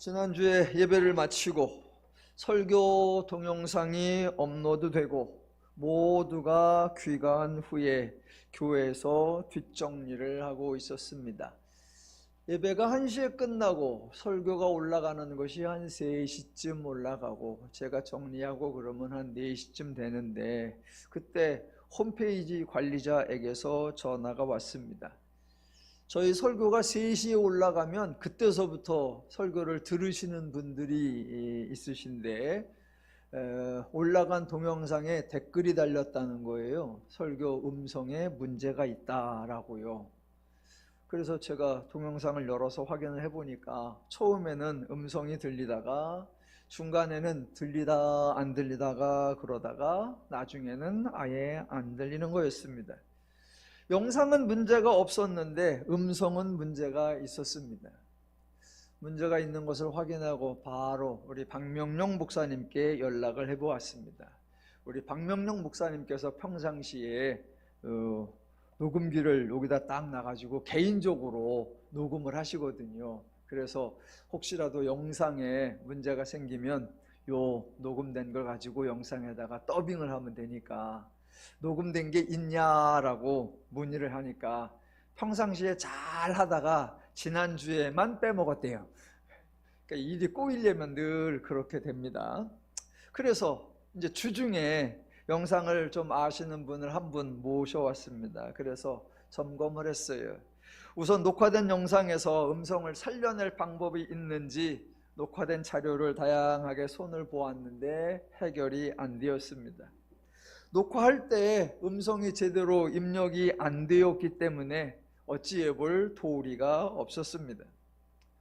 지난주에 예배를 마치고 설교 동영상이 업로드되고 모두가 귀가한 후에 교회에서 뒷정리를 하고 있었습니다. 예배가 1시에 끝나고 설교가 올라가는 것이 한 3시쯤 올라가고 제가 정리하고 그러면 한 4시쯤 되는데 그때 홈페이지 관리자에게서 전화가 왔습니다. 저희 설교가 3시에 올라가면 그때서부터 설교를 들으시는 분들이 있으신데 올라간 동영상에 댓글이 달렸다는 거예요. 설교 음성에 문제가 있다라고요. 그래서 제가 동영상을 열어서 확인을 해보니까 처음에는 음성이 들리다가 중간에는 들리다 안 들리다가 그러다가 나중에는 아예 안 들리는 거였습니다. 영상은 문제가 없었는데 음성은 문제가 있었습니다. 문제가 있는 것을 확인하고 바로 우리 박명령 목사님께 연락을 해보았습니다. 우리 박명령 목사님께서 평상시에 녹음기를 여기다 딱 놔가지고 개인적으로 녹음을 하시거든요. 그래서 혹시라도 영상에 문제가 생기면 요 녹음된 걸 가지고 영상에다가 더빙을 하면 되니까 녹음된 게 있냐라고 문의를 하니까 평상시에 잘 하다가 지난주에만 빼먹었대요. 그러니까 일이 꼬이려면 늘 그렇게 됩니다. 그래서 이제 주중에 영상을 좀 아시는 분을 한 분 모셔왔습니다. 그래서 점검을 했어요. 우선 녹화된 영상에서 음성을 살려낼 방법이 있는지 녹화된 자료를 다양하게 손을 보았는데 해결이 안 되었습니다. 녹화할 때 음성이 제대로 입력이 안 되었기 때문에 어찌해 볼 도리가 없었습니다.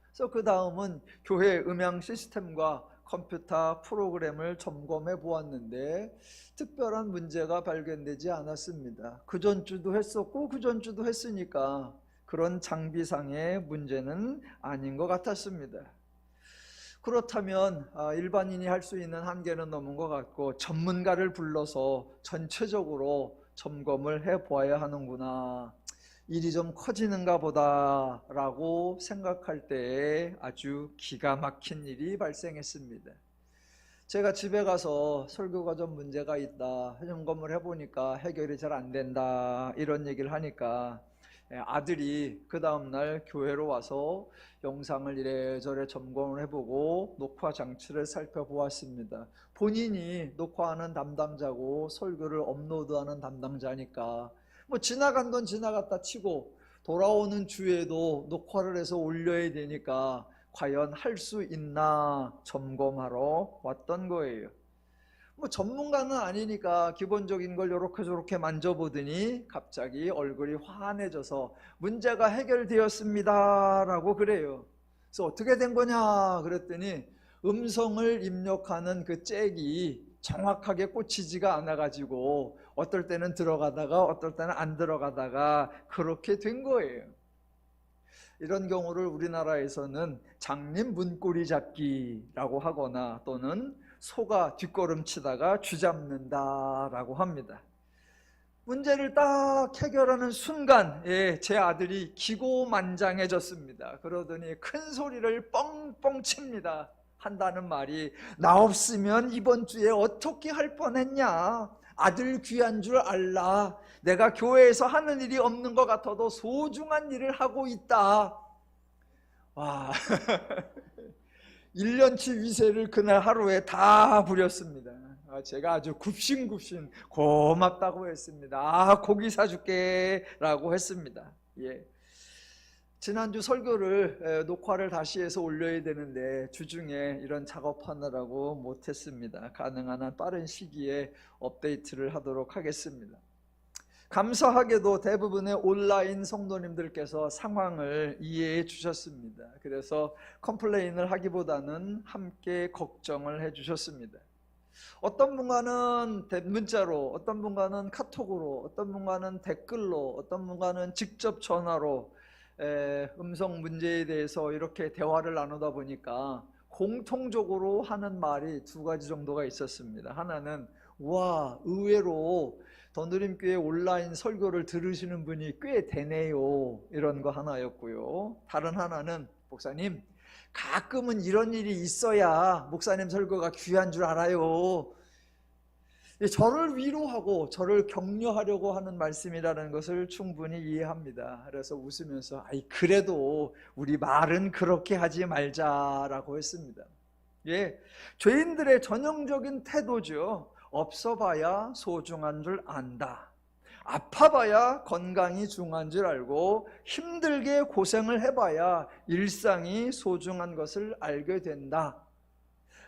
그래서 그 다음은 교회 음향 시스템과 컴퓨터 프로그램을 점검해 보았는데 특별한 문제가 발견되지 않았습니다. 그 전주도 했었고 그 전주도 했으니까 그런 장비상의 문제는 아닌 것 같았습니다. 그렇다면 일반인이 할 수 있는 한계는 넘은 것 같고 전문가를 불러서 전체적으로 점검을 해보아야 하는구나, 일이 좀 커지는가 보다 라고 생각할 때에 아주 기가 막힌 일이 발생했습니다. 제가 집에 가서 설교가 좀 문제가 있다, 점검을 해보니까 해결이 잘 안 된다 이런 얘기를 하니까 아들이 그 다음날 교회로 와서 영상을 이래저래 점검을 해보고 녹화 장치를 살펴보았습니다. 본인이 녹화하는 담당자고 설교를 업로드하는 담당자니까 뭐 지나간 건 지나갔다 치고 돌아오는 주에도 녹화를 해서 올려야 되니까 과연 할 수 있나 점검하러 왔던 거예요. 뭐 전문가는 아니니까 기본적인 걸 요렇게 저렇게 만져보더니 갑자기 얼굴이 환해져서 문제가 해결되었습니다 라고 그래요. 그래서 어떻게 된 거냐 그랬더니 음성을 입력하는 그 잭이 정확하게 꽂히지가 않아가지고 어떨 때는 들어가다가 어떨 때는 안 들어가다가 그렇게 된 거예요. 이런 경우를 우리나라에서는 장님 문고리 잡기라고 하거나 또는 소가 뒷걸음치다가 쥐잡는다라고 합니다. 문제를 딱 해결하는 순간 제 아들이 기고만장해졌습니다. 그러더니 큰 소리를 뻥뻥 칩니다. 한다는 말이 나 없으면 이번 주에 어떻게 할 뻔했냐, 아들 귀한 줄 알라, 내가 교회에서 하는 일이 없는 것 같아도 소중한 일을 하고 있다. 와 1년치 위세를 그날 하루에 다 부렸습니다. 제가 아주 굽신굽신 고맙다고 했습니다. 고기 사줄게 라고 했습니다. 지난주 설교를 녹화를 다시 해서 올려야 되는데 주중에 이런 작업하느라고 못했습니다. 가능한 한 빠른 시기에 업데이트를 하도록 하겠습니다. 감사하게도 대부분의 온라인 성도님들께서 상황을 이해해 주셨습니다. 그래서 컴플레인을 하기보다는 함께 걱정을 해 주셨습니다. 어떤 분과는 문자로, 어떤 분과는 카톡으로, 어떤 분과는 댓글로, 어떤 분과는 직접 전화로 음성 문제에 대해서 이렇게 대화를 나누다 보니까 공통적으로 하는 말이 두 가지 정도가 있었습니다. 하나는 와 의외로 더누림교회 온라인 설교를 들으시는 분이 꽤 되네요 이런 거 하나였고요. 다른 하나는 목사님 가끔은 이런 일이 있어야 목사님 설교가 귀한 줄 알아요. 저를 위로하고 저를 격려하려고 하는 말씀이라는 것을 충분히 이해합니다. 그래서 웃으면서 그래도 우리 말은 그렇게 하지 말자라고 했습니다. 죄인들의 전형적인 태도죠. 없어봐야 소중한 줄 안다. 아파봐야 건강이 중요한 줄 알고 힘들게 고생을 해봐야 일상이 소중한 것을 알게 된다.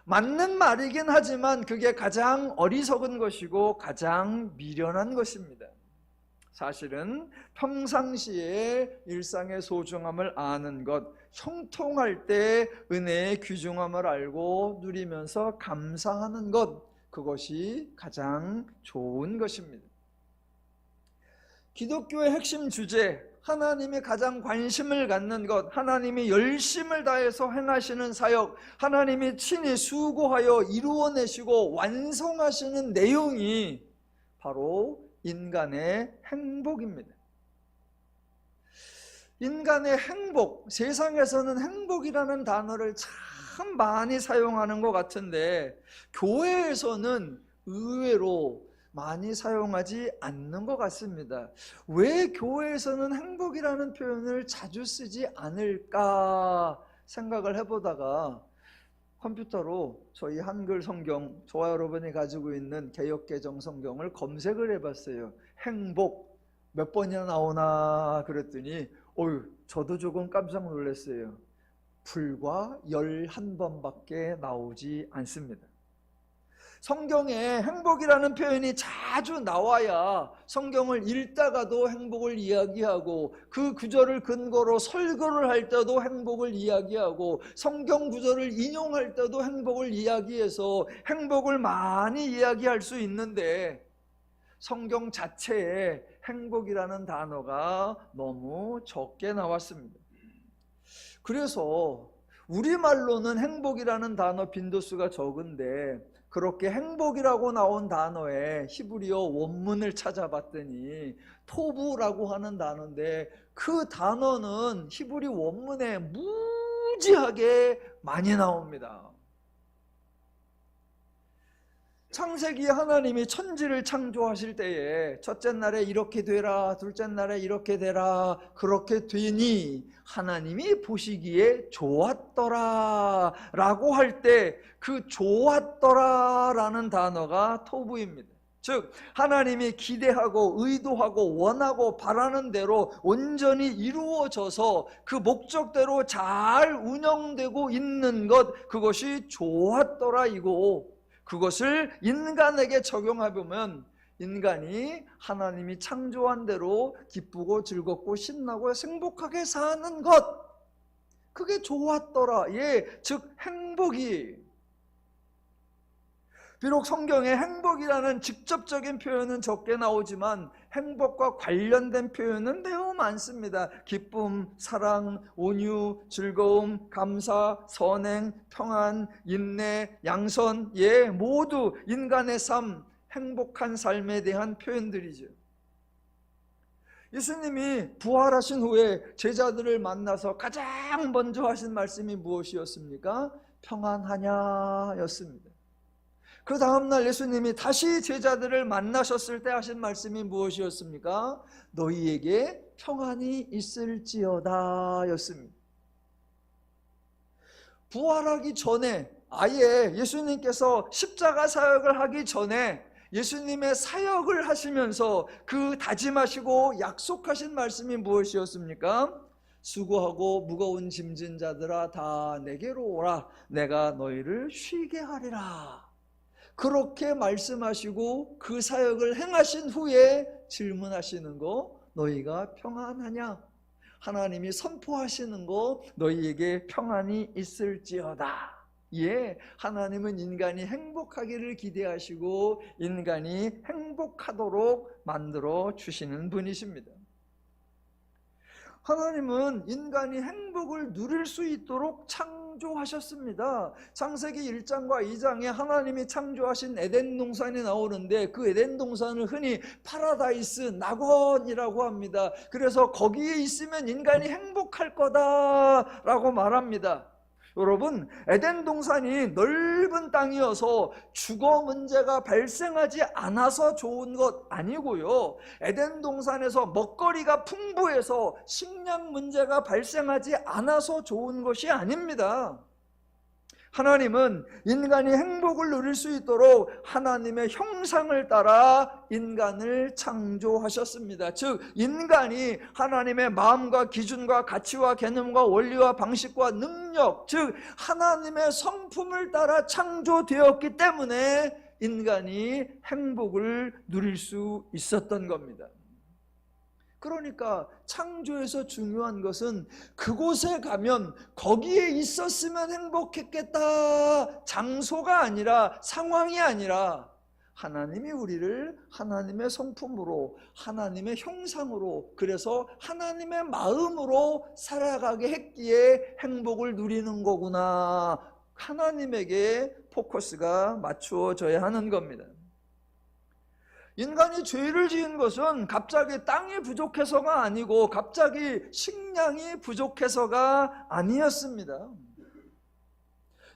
맞는 말이긴 하지만 그게 가장 어리석은 것이고 가장 미련한 것입니다. 사실은 평상시에 일상의 소중함을 아는 것, 형통할 때 은혜의 귀중함을 알고 누리면서 감사하는 것, 그것이 가장 좋은 것입니다. 기독교의 핵심 주제, 하나님이 가장 관심을 갖는 것, 하나님이 열심을 다해서 행하시는 사역, 하나님이 친히 수고하여 이루어내시고 완성하시는 내용이 바로 인간의 행복입니다. 인간의 행복, 세상에서는 행복이라는 단어를 참 많이 사용하는 것 같은데 교회에서는 의외로 많이 사용하지 않는 것 같습니다. 왜 교회에서는 행복이라는 표현을 자주 쓰지 않을까 생각을 해보다가 컴퓨터로 저희 한글 성경, 저와 여러분이 가지고 있는 개역개정 성경을 검색을 해봤어요. 행복 몇 번이나 나오나 그랬더니 저도 조금 깜짝 놀랐어요. 불과 11번밖에 나오지 않습니다. 성경에 행복이라는 표현이 자주 나와야 성경을 읽다가도 행복을 이야기하고 그 구절을 근거로 설교를 할 때도 행복을 이야기하고 성경 구절을 인용할 때도 행복을 이야기해서 행복을 많이 이야기할 수 있는데 성경 자체에 행복이라는 단어가 너무 적게 나왔습니다. 그래서 우리말로는 행복이라는 단어 빈도수가 적은데 그렇게 행복이라고 나온 단어의 히브리어 원문을 찾아봤더니 토부라고 하는 단어인데 그 단어는 히브리 원문에 무지하게 많이 나옵니다. 창세기에 하나님이 천지를 창조하실 때에 첫째 날에 이렇게 되라, 둘째 날에 이렇게 되라, 그렇게 되니 하나님이 보시기에 좋았더라 라고 할 때 그 좋았더라 라는 단어가 토부입니다. 즉 하나님이 기대하고 의도하고 원하고 바라는 대로 온전히 이루어져서 그 목적대로 잘 운영되고 있는 것, 그것이 좋았더라 이고, 그것을 인간에게 적용해보면 인간이 하나님이 창조한 대로 기쁘고 즐겁고 신나고 행복하게 사는 것, 그게 좋았더라. 즉 행복이. 비록 성경에 행복이라는 직접적인 표현은 적게 나오지만 행복과 관련된 표현은 매우 많습니다. 기쁨, 사랑, 온유, 즐거움, 감사, 선행, 평안, 인내, 양선, 모두 인간의 삶, 행복한 삶에 대한 표현들이죠. 예수님이 부활하신 후에 제자들을 만나서 가장 먼저 하신 말씀이 무엇이었습니까? 평안하냐 였습니다. 그 다음날 예수님이 다시 제자들을 만나셨을 때 하신 말씀이 무엇이었습니까? 너희에게 평안이 있을지어다 였습니다. 부활하기 전에, 아예 예수님께서 십자가 사역을 하기 전에 예수님의 사역을 하시면서 그 다짐하시고 약속하신 말씀이 무엇이었습니까? 수고하고 무거운 짐진 자들아 다 내게로 오라, 내가 너희를 쉬게 하리라. 그렇게 말씀하시고 그 사역을 행하신 후에 질문하시는 거, 너희가 평안하냐? 하나님이 선포하시는 거, 너희에게 평안이 있을지어다. 하나님은 인간이 행복하기를 기대하시고 인간이 행복하도록 만들어 주시는 분이십니다. 하나님은 인간이 행복을 누릴 수 있도록 창조하셨습니다. 창세기 1장과 2장에 하나님이 창조하신 에덴 동산이 나오는데 그 에덴 동산을 흔히 파라다이스, 낙원이라고 합니다. 그래서 거기에 있으면 인간이 행복할 거다라고 말합니다. 여러분, 에덴 동산이 넓은 땅이어서 주거 문제가 발생하지 않아서 좋은 것 아니고요, 에덴 동산에서 먹거리가 풍부해서 식량 문제가 발생하지 않아서 좋은 것이 아닙니다. 하나님은 인간이 행복을 누릴 수 있도록 하나님의 형상을 따라 인간을 창조하셨습니다. 즉, 인간이 하나님의 마음과 기준과 가치와 개념과 원리와 방식과 능력, 즉 하나님의 성품을 따라 창조되었기 때문에 인간이 행복을 누릴 수 있었던 겁니다. 그러니까 창조에서 중요한 것은 그곳에 가면 거기에 있었으면 행복했겠다, 장소가 아니라, 상황이 아니라 하나님이 우리를 하나님의 성품으로, 하나님의 형상으로, 그래서 하나님의 마음으로 살아가게 했기에 행복을 누리는 거구나, 하나님에게 포커스가 맞추어져야 하는 겁니다. 인간이 죄를 지은 것은 갑자기 땅이 부족해서가 아니고 갑자기 식량이 부족해서가 아니었습니다.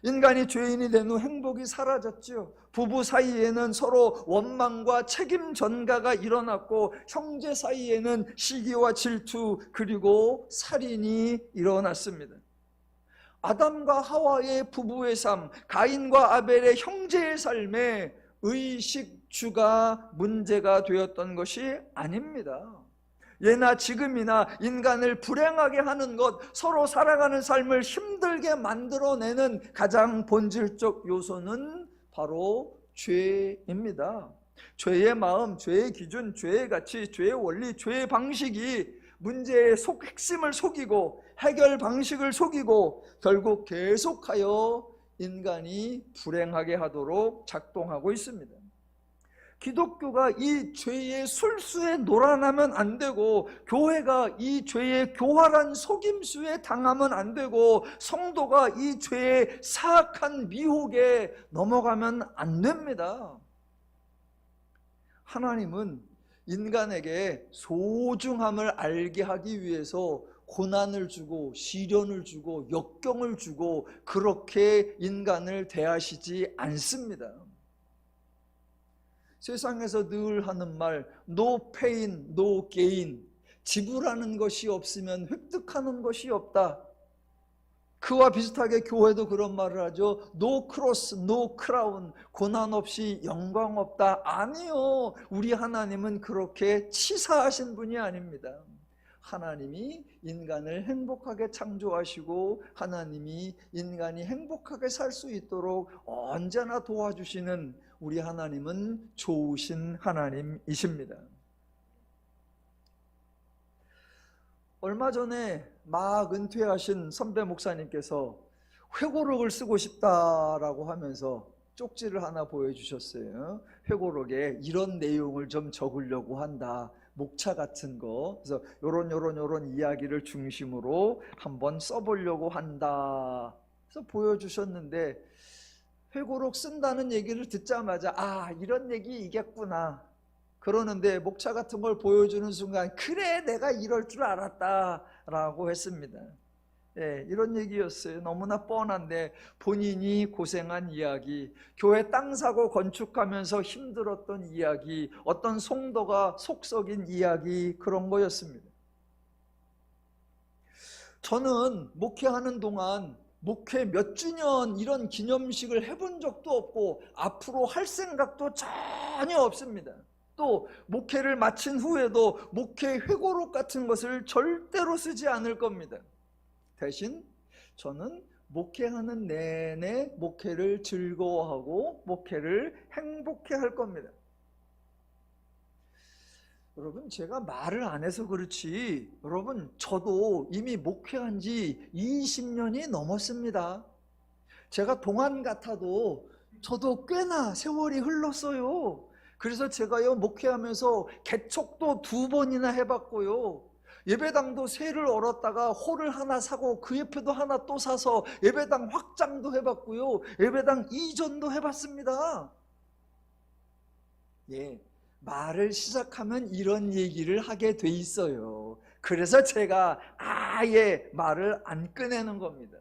인간이 죄인이 된 후 행복이 사라졌죠. 부부 사이에는 서로 원망과 책임 전가가 일어났고, 형제 사이에는 시기와 질투 그리고 살인이 일어났습니다. 아담과 하와의 부부의 삶, 가인과 아벨의 형제의 삶에 의식주가 문제가 되었던 것이 아닙니다. 예나 지금이나 인간을 불행하게 하는 것, 서로 살아가는 삶을 힘들게 만들어내는 가장 본질적 요소는 바로 죄입니다. 죄의 마음, 죄의 기준, 죄의 가치, 죄의 원리, 죄의 방식이 문제의 핵심을 속이고 해결 방식을 속이고 결국 계속하여 인간이 불행하게 하도록 작동하고 있습니다. 기독교가 이 죄의 술수에 놀아나면 안 되고, 교회가 이 죄의 교활한 속임수에 당하면 안 되고, 성도가 이 죄의 사악한 미혹에 넘어가면 안 됩니다. 하나님은 인간에게 소중함을 알게 하기 위해서 고난을 주고 시련을 주고 역경을 주고 그렇게 인간을 대하시지 않습니다. 세상에서 늘 하는 말, no pain, no gain. 지불하는 것이 없으면 획득하는 것이 없다. 그와 비슷하게 교회도 그런 말을 하죠. No cross, no crown. 고난 없이 영광 없다. 아니요, 우리 하나님은 그렇게 치사하신 분이 아닙니다. 하나님이 인간을 행복하게 창조하시고 하나님이 인간이 행복하게 살 수 있도록 언제나 도와주시는 우리 하나님은 좋으신 하나님이십니다. 얼마 전에 막 은퇴하신 선배 목사님께서 회고록을 쓰고 싶다라고 하면서 쪽지를 하나 보여주셨어요. 회고록에 이런 내용을 좀 적으려고 한다, 목차 같은 거. 그래서 요런 이야기를 중심으로 한번 써보려고 한다. 그래서 보여주셨는데, 회고록 쓴다는 얘기를 듣자마자 아, 이런 얘기이겠구나 그러는데, 목차 같은 걸 보여주는 순간 그래, 내가 이럴 줄 알았다 라고 했습니다. 예, 이런 얘기였어요. 너무나 뻔한데 본인이 고생한 이야기, 교회 땅 사고 건축하면서 힘들었던 이야기, 어떤 성도가 속썩인 이야기, 그런 거였습니다. 저는 목회하는 동안 목회 몇 주년 이런 기념식을 해본 적도 없고 앞으로 할 생각도 전혀 없습니다. 또 목회를 마친 후에도 목회 회고록 같은 것을 절대로 쓰지 않을 겁니다. 대신 저는 목회하는 내내 목회를 즐거워하고 목회를 행복해 할 겁니다. 여러분, 제가 말을 안 해서 그렇지 여러분, 저도 이미 목회한 지 20년이 넘었습니다. 제가 동안 같아도 저도 꽤나 세월이 흘렀어요. 그래서 제가요, 목회하면서 개척도 2번이나 해봤고요, 예배당도 새를 얼었다가 홀을 하나 사고 그 옆에도 하나 또 사서 예배당 확장도 해봤고요, 예배당 이전도 해봤습니다. 예, 말을 시작하면 이런 얘기를 하게 돼 있어요. 그래서 제가 아예 말을 안 꺼내는 겁니다.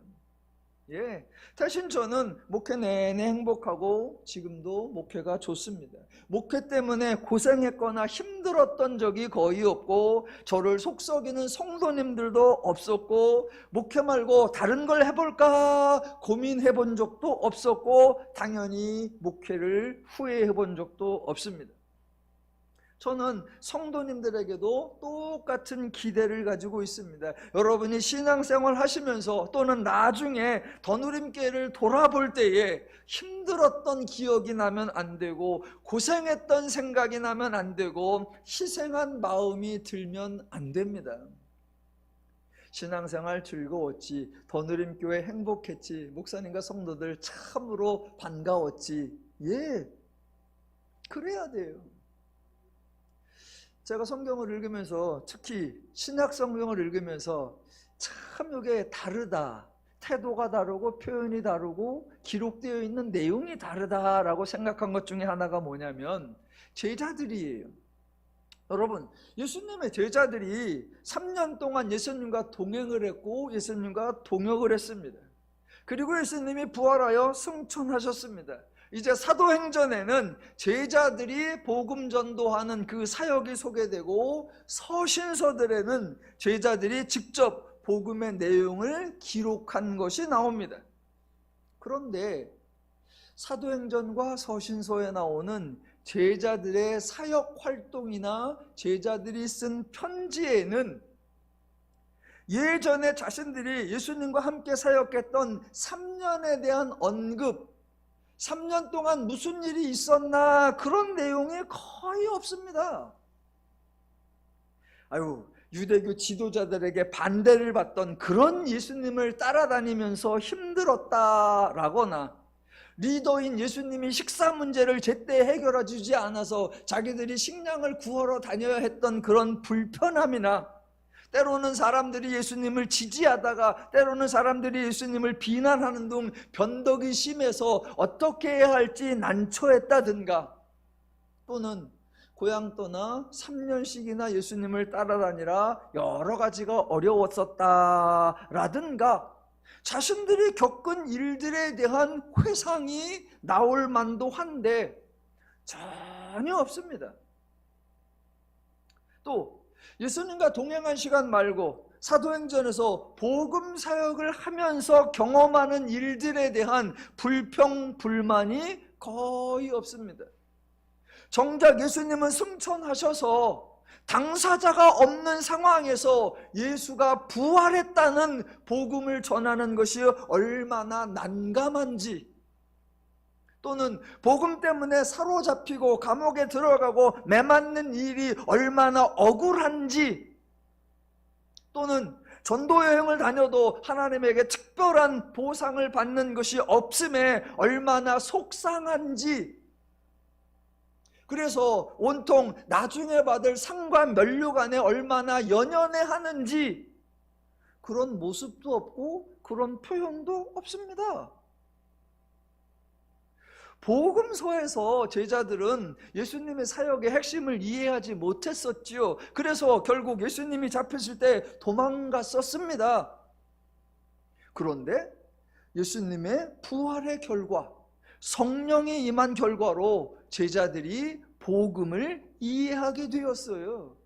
예, 대신 저는 목회 내내 행복하고 지금도 목회가 좋습니다. 목회 때문에 고생했거나 힘들었던 적이 거의 없고 저를 속썩이는 성도님들도 없었고 목회 말고 다른 걸 해볼까 고민해 본 적도 없었고 당연히 목회를 후회해 본 적도 없습니다. 저는 성도님들에게도 똑같은 기대를 가지고 있습니다. 여러분이 신앙생활 하시면서 또는 나중에 더누림교회를 돌아볼 때에 힘들었던 기억이 나면 안 되고 고생했던 생각이 나면 안 되고 희생한 마음이 들면 안 됩니다. 신앙생활 즐거웠지, 더누림교회 행복했지, 목사님과 성도들 참으로 반가웠지. 예, 그래야 돼요. 제가 성경을 읽으면서 특히 신약 성경을 읽으면서 참 이게 다르다, 태도가 다르고 표현이 다르고 기록되어 있는 내용이 다르다라고 생각한 것 중에 하나가 뭐냐면 제자들이에요. 여러분, 예수님의 제자들이 3년 동안 예수님과 동행을 했고 예수님과 동역을 했습니다. 그리고 예수님이 부활하여 승천하셨습니다. 이제 사도행전에는 제자들이 복음 전도하는 그 사역이 소개되고 서신서들에는 제자들이 직접 복음의 내용을 기록한 것이 나옵니다. 그런데 사도행전과 서신서에 나오는 제자들의 사역 활동이나 제자들이 쓴 편지에는 예전에 자신들이 예수님과 함께 사역했던 3년에 대한 언급, 3년 동안 무슨 일이 있었나 그런 내용이 거의 없습니다. 유대교 지도자들에게 반대를 받던 그런 예수님을 따라다니면서 힘들었다라거나 리더인 예수님이 식사 문제를 제때 해결해 주지 않아서 자기들이 식량을 구하러 다녀야 했던 그런 불편함이나 때로는 사람들이 예수님을 지지하다가 때로는 사람들이 예수님을 비난하는 등 변덕이 심해서 어떻게 해야 할지 난처했다든가 또는 고향 떠나 3년씩이나 예수님을 따라다니라 여러 가지가 어려웠었다라든가 자신들이 겪은 일들에 대한 회상이 나올 만도 한데 전혀 없습니다. 또 예수님과 동행한 시간 말고 사도행전에서 복음 사역을 하면서 경험하는 일들에 대한 불평, 불만이 거의 없습니다. 정작 예수님은 승천하셔서 당사자가 없는 상황에서 예수가 부활했다는 복음을 전하는 것이 얼마나 난감한지 또는 복음 때문에 사로잡히고 감옥에 들어가고 매맞는 일이 얼마나 억울한지 또는 전도여행을 다녀도 하나님에게 특별한 보상을 받는 것이 없음에 얼마나 속상한지 그래서 온통 나중에 받을 상과 면류관에 얼마나 연연해하는지 그런 모습도 없고 그런 표현도 없습니다. 복음서에서 제자들은 예수님의 사역의 핵심을 이해하지 못했었지요. 그래서 결국 예수님이 잡혔을 때 도망갔었습니다. 그런데 예수님의 부활의 결과, 성령이 임한 결과로 제자들이 복음을 이해하게 되었어요.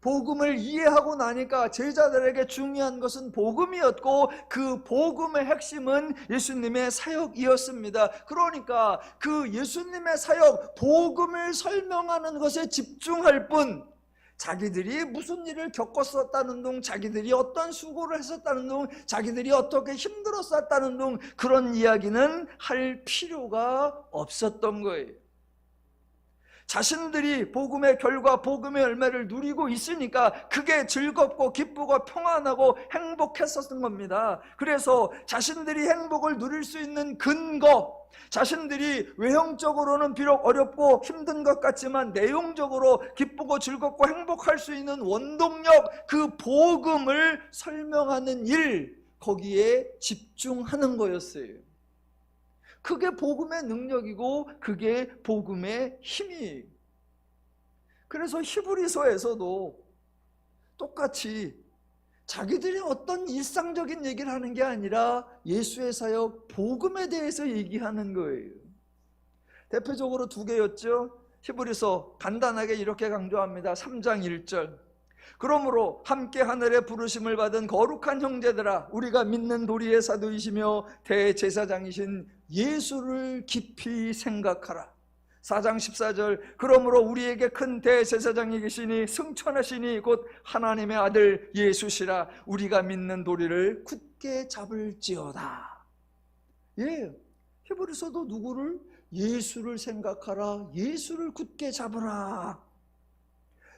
복음을 이해하고 나니까 제자들에게 중요한 것은 복음이었고 그 복음의 핵심은 예수님의 사역이었습니다. 그러니까 그 예수님의 사역, 복음을 설명하는 것에 집중할 뿐 자기들이 무슨 일을 겪었었다는 둥, 자기들이 어떤 수고를 했었다는 둥, 자기들이 어떻게 힘들었었다는 둥 그런 이야기는 할 필요가 없었던 거예요. 자신들이 복음의 결과, 복음의 열매를 누리고 있으니까 그게 즐겁고 기쁘고 평안하고 행복했었던 겁니다. 그래서 자신들이 행복을 누릴 수 있는 근거, 자신들이 외형적으로는 비록 어렵고 힘든 것 같지만 내용적으로 기쁘고 즐겁고 행복할 수 있는 원동력, 그 복음을 설명하는 일, 거기에 집중하는 거였어요. 그게 복음의 능력이고 그게 복음의 힘이에요. 그래서 히브리서에서도 똑같이 자기들이 어떤 일상적인 얘기를 하는 게 아니라 예수의 사역, 복음에 대해서 얘기하는 거예요. 대표적으로 두 개였죠. 히브리서 간단하게 이렇게 강조합니다. 3장 1절. 그러므로 함께 하늘에 부르심을 받은 거룩한 형제들아, 우리가 믿는 도리의 사도이시며 대제사장이신 예수를 깊이 생각하라. 4장 14절. 그러므로 우리에게 큰 대제사장이 계시니 승천하시니 곧 하나님의 아들 예수시라. 우리가 믿는 도리를 굳게 잡을지어다. 예, 히브리서도 누구를? 예수를 생각하라. 예수를 굳게 잡으라.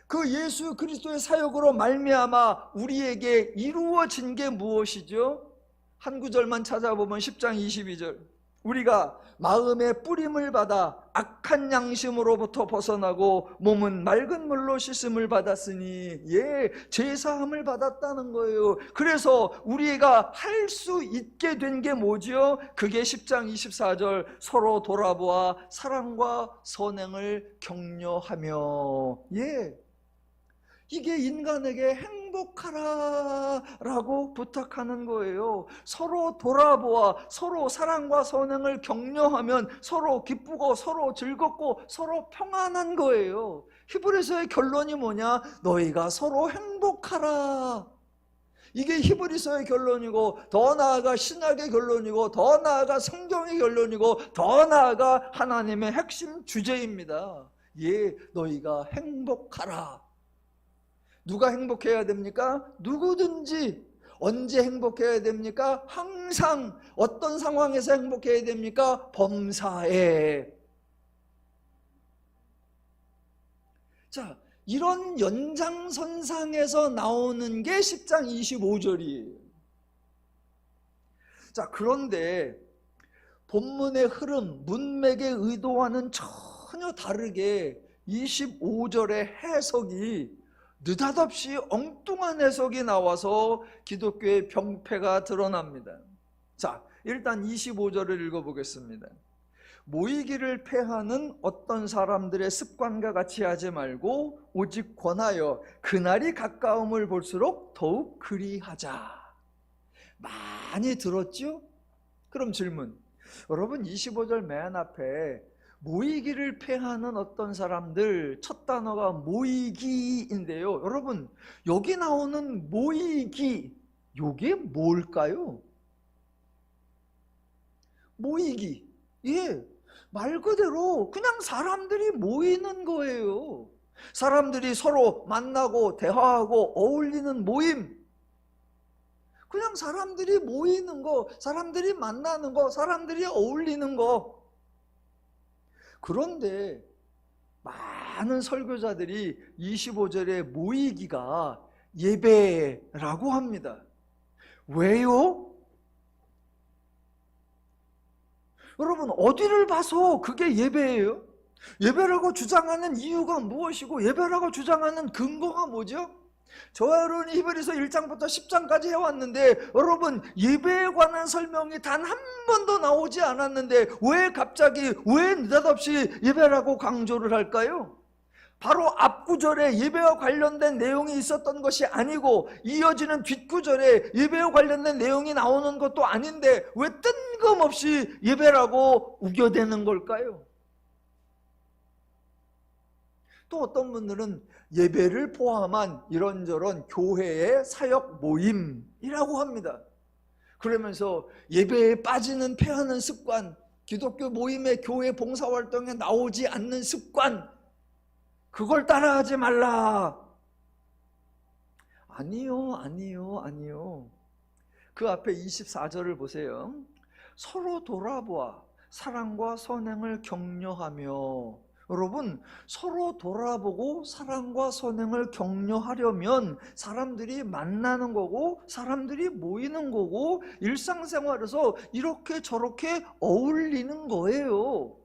그 예수 그리스도의 사역으로 말미암아 우리에게 이루어진 게 무엇이죠? 한 구절만 찾아보면 10장 22절. 우리가 마음의 뿌림을 받아 악한 양심으로부터 벗어나고 몸은 맑은 물로 씻음을 받았으니, 예, 제사함을 받았다는 거예요. 그래서 우리가 할 수 있게 된 게 뭐죠? 그게 10장 24절. 서로 돌아보아 사랑과 선행을 격려하며, 예, 이게 인간에게 행복하라라고 부탁하는 거예요. 서로 돌아보아 서로 사랑과 선행을 격려하면 서로 기쁘고 서로 즐겁고 서로 평안한 거예요. 히브리서의 결론이 뭐냐? 너희가 서로 행복하라. 이게 히브리서의 결론이고, 더 나아가 신학의 결론이고, 더 나아가 성경의 결론이고, 더 나아가 하나님의 핵심 주제입니다. 예, 너희가 행복하라. 누가 행복해야 됩니까? 누구든지. 언제 행복해야 됩니까? 항상. 어떤 상황에서 행복해야 됩니까? 범사에. 자, 이런 연장선상에서 나오는 게 10장 25절이에요. 자, 그런데 본문의 흐름, 문맥의 의도와는 전혀 다르게 25절의 해석이 느닷없이 엉뚱한 해석이 나와서 기독교의 병폐가 드러납니다. 자, 일단 25절을 읽어보겠습니다. 모이기를 패하는 어떤 사람들의 습관과 같이 하지 말고 오직 권하여 그날이 가까움을 볼수록 더욱 그리하자. 많이 들었죠? 그럼 질문. 여러분, 25절 맨 앞에 모이기를 패하는 어떤 사람들, 첫 단어가 모이기인데요. 여러분, 여기 나오는 모이기, 요게 뭘까요? 모이기. 예, 말 그대로 그냥 사람들이 모이는 거예요. 사람들이 서로 만나고 대화하고 어울리는 모임. 그냥 사람들이 모이는 거, 사람들이 만나는 거, 사람들이 어울리는 거. 그런데 많은 설교자들이 25절에 모이기가 예배라고 합니다. 왜요? 여러분, 어디를 봐서 그게 예배예요? 예배라고 주장하는 이유가 무엇이고 예배라고 주장하는 근거가 뭐죠? 저와 여러분이 히브리서 1장부터 10장까지 해왔는데, 여러분, 예배에 관한 설명이 단 한 번도 나오지 않았는데 왜 갑자기, 왜 느닷없이 예배라고 강조를 할까요? 바로 앞구절에 예배와 관련된 내용이 있었던 것이 아니고 이어지는 뒷구절에 예배와 관련된 내용이 나오는 것도 아닌데 왜 뜬금없이 예배라고 우겨대는 걸까요? 또 어떤 분들은 예배를 포함한 이런저런 교회의 사역 모임이라고 합니다. 그러면서 예배에 빠지는 패하는 습관, 기독교 모임의 교회 봉사활동에 나오지 않는 습관, 그걸 따라하지 말라. 아니요. 그 앞에 24절을 보세요. 서로 돌아보아 사랑과 선행을 격려하며. 여러분, 서로 돌아보고 사랑과 선행을 격려하려면 사람들이 만나는 거고 사람들이 모이는 거고 일상생활에서 이렇게 저렇게 어울리는 거예요.